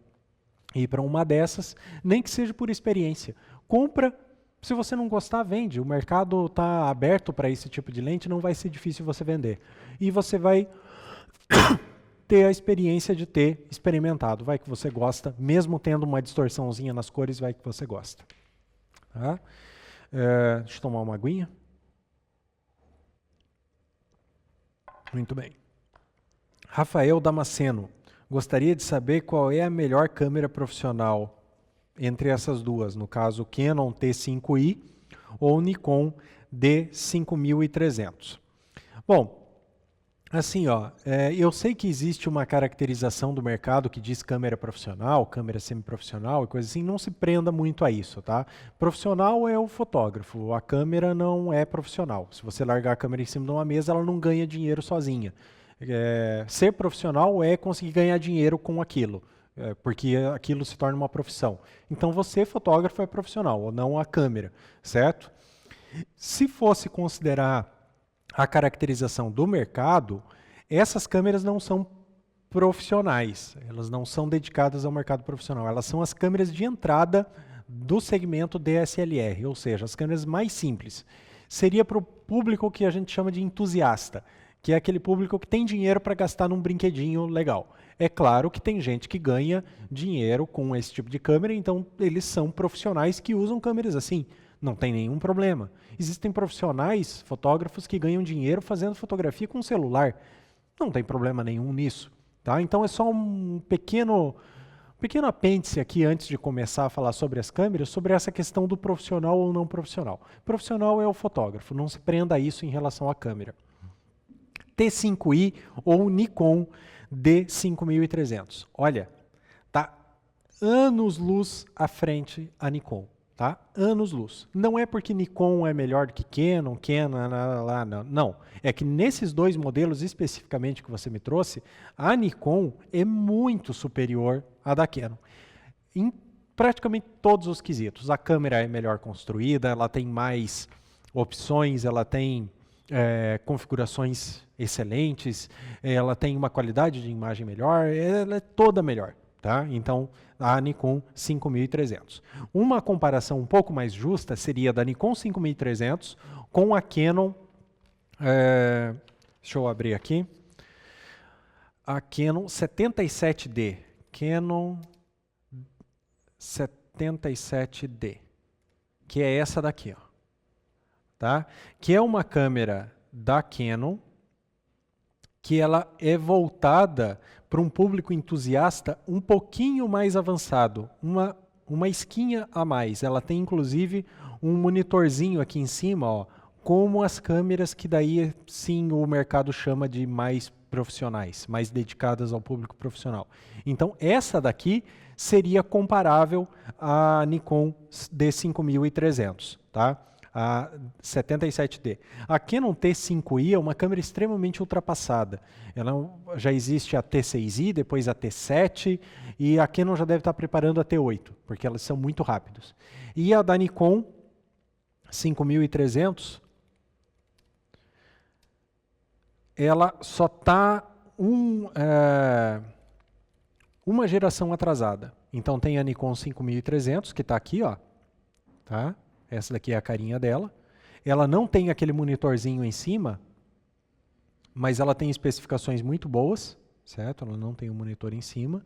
ir para uma dessas, nem que seja por experiência. Compra, se você não gostar, vende. O mercado está aberto para esse tipo de lente, não vai ser difícil você vender. E você vai ter a experiência de ter experimentado. Vai que você gosta, mesmo tendo uma distorçãozinha nas cores, vai que você gosta. Tá? Deixa eu tomar uma aguinha. Muito bem. Rafael Damasceno, gostaria de saber qual é a melhor câmera profissional entre essas duas, no caso Canon T5i ou Nikon D5300. Bom, assim, eu sei que existe uma caracterização do mercado que diz câmera profissional, câmera semiprofissional e coisa assim, não se prenda muito a isso, tá? Profissional é o fotógrafo, a câmera não é profissional. Se você largar a câmera em cima de uma mesa, ela não ganha dinheiro sozinha. Ser profissional é conseguir ganhar dinheiro com aquilo, porque aquilo se torna uma profissão. Então você, fotógrafo, é profissional, ou não a câmera, certo? Se fosse considerar a caracterização do mercado, essas câmeras não são profissionais, elas não são dedicadas ao mercado profissional, elas são as câmeras de entrada do segmento DSLR, ou seja, as câmeras mais simples. Seria para o público que a gente chama de entusiasta, que é aquele público que tem dinheiro para gastar num brinquedinho legal. É claro que tem gente que ganha dinheiro com esse tipo de câmera, então eles são profissionais que usam câmeras assim. Não tem nenhum problema. Existem profissionais, fotógrafos, que ganham dinheiro fazendo fotografia com celular. Não tem problema nenhum nisso. Tá? Então é só um pequeno apêndice aqui, antes de começar a falar sobre as câmeras, sobre essa questão do profissional ou não profissional. Profissional é o fotógrafo, não se prenda a isso em relação à câmera. T5i ou Nikon D5300. Olha, tá anos-luz à frente a Nikon. Tá? Anos-luz. Não é porque Nikon é melhor do que Canon, não. É que nesses dois modelos especificamente que você me trouxe, a Nikon é muito superior à da Canon. Em praticamente todos os quesitos. A câmera é melhor construída, ela tem mais opções, ela tem configurações excelentes, ela tem uma qualidade de imagem melhor, ela é toda melhor. Tá? Então, a Nikon 5300. Uma comparação um pouco mais justa seria da Nikon 5300 com a Canon, deixa eu abrir aqui, a Canon 77D. Canon 77D, que é essa daqui, ó. Tá? Que é uma câmera da Canon, que ela é voltada para um público entusiasta um pouquinho mais avançado, uma esquinha a mais. Ela tem inclusive um monitorzinho aqui em cima, ó, como as câmeras que daí sim o mercado chama de mais profissionais, mais dedicadas ao público profissional. Então essa daqui seria comparável à Nikon D5300, tá? A 77D. A Canon T5i é uma câmera extremamente ultrapassada. Ela já existe a T6i, depois a T7, e a Canon já deve estar preparando a T8, porque elas são muito rápidas. E a da Nikon 5300, ela só está uma geração atrasada. Então tem a Nikon 5300, que está aqui, ó, tá? Essa daqui é a carinha dela. Ela não tem aquele monitorzinho em cima, mas ela tem especificações muito boas, certo? Ela não tem um monitor em cima.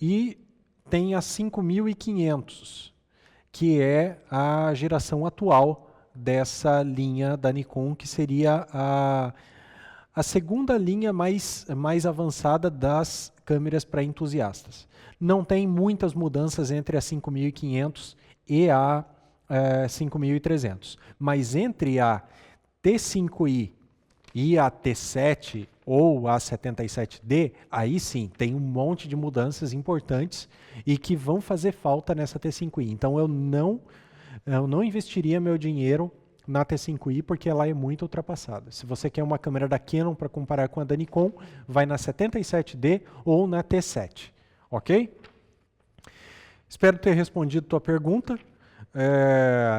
E tem a 5500, que é a geração atual dessa linha da Nikon, que seria a segunda linha mais avançada das câmeras para entusiastas. Não tem muitas mudanças entre a 5500 e a 5300, mas entre a T5i e a T7 ou a 77D, aí sim, tem um monte de mudanças importantes e que vão fazer falta nessa T5i. Então eu não investiria meu dinheiro na T5i porque ela é muito ultrapassada. Se você quer uma câmera da Canon para comparar com a da Nikon, vai na 77D ou na T7, ok? Espero ter respondido a tua pergunta.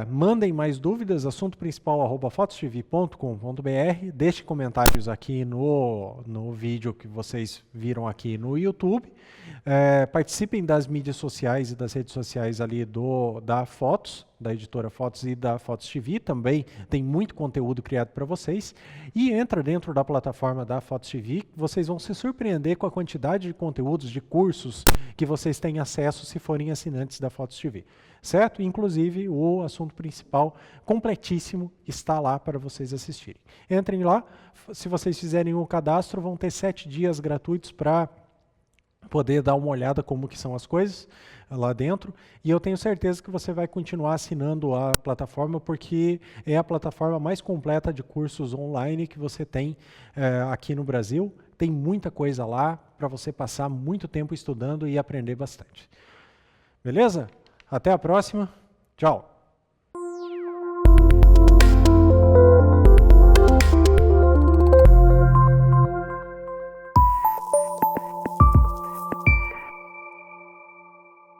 Mandem mais dúvidas, assunto principal @fotostv.com.br, deixe comentários aqui no vídeo que vocês viram aqui no YouTube. Participem das mídias sociais e das redes sociais ali da Fotos, da editora Fotos e da Fotos TV também. Tem muito conteúdo criado para vocês. E entra dentro da plataforma da Fotos TV, vocês vão se surpreender com a quantidade de conteúdos, de cursos que vocês têm acesso se forem assinantes da Fotos TV. Certo? Inclusive, o assunto principal, completíssimo, está lá para vocês assistirem. Entrem lá, se vocês fizerem o cadastro, vão ter 7 dias gratuitos para poder dar uma olhada como que são as coisas lá dentro, e eu tenho certeza que você vai continuar assinando a plataforma, porque é a plataforma mais completa de cursos online que você tem aqui no Brasil. Tem muita coisa lá para você passar muito tempo estudando e aprender bastante. Beleza? Até a próxima. Tchau.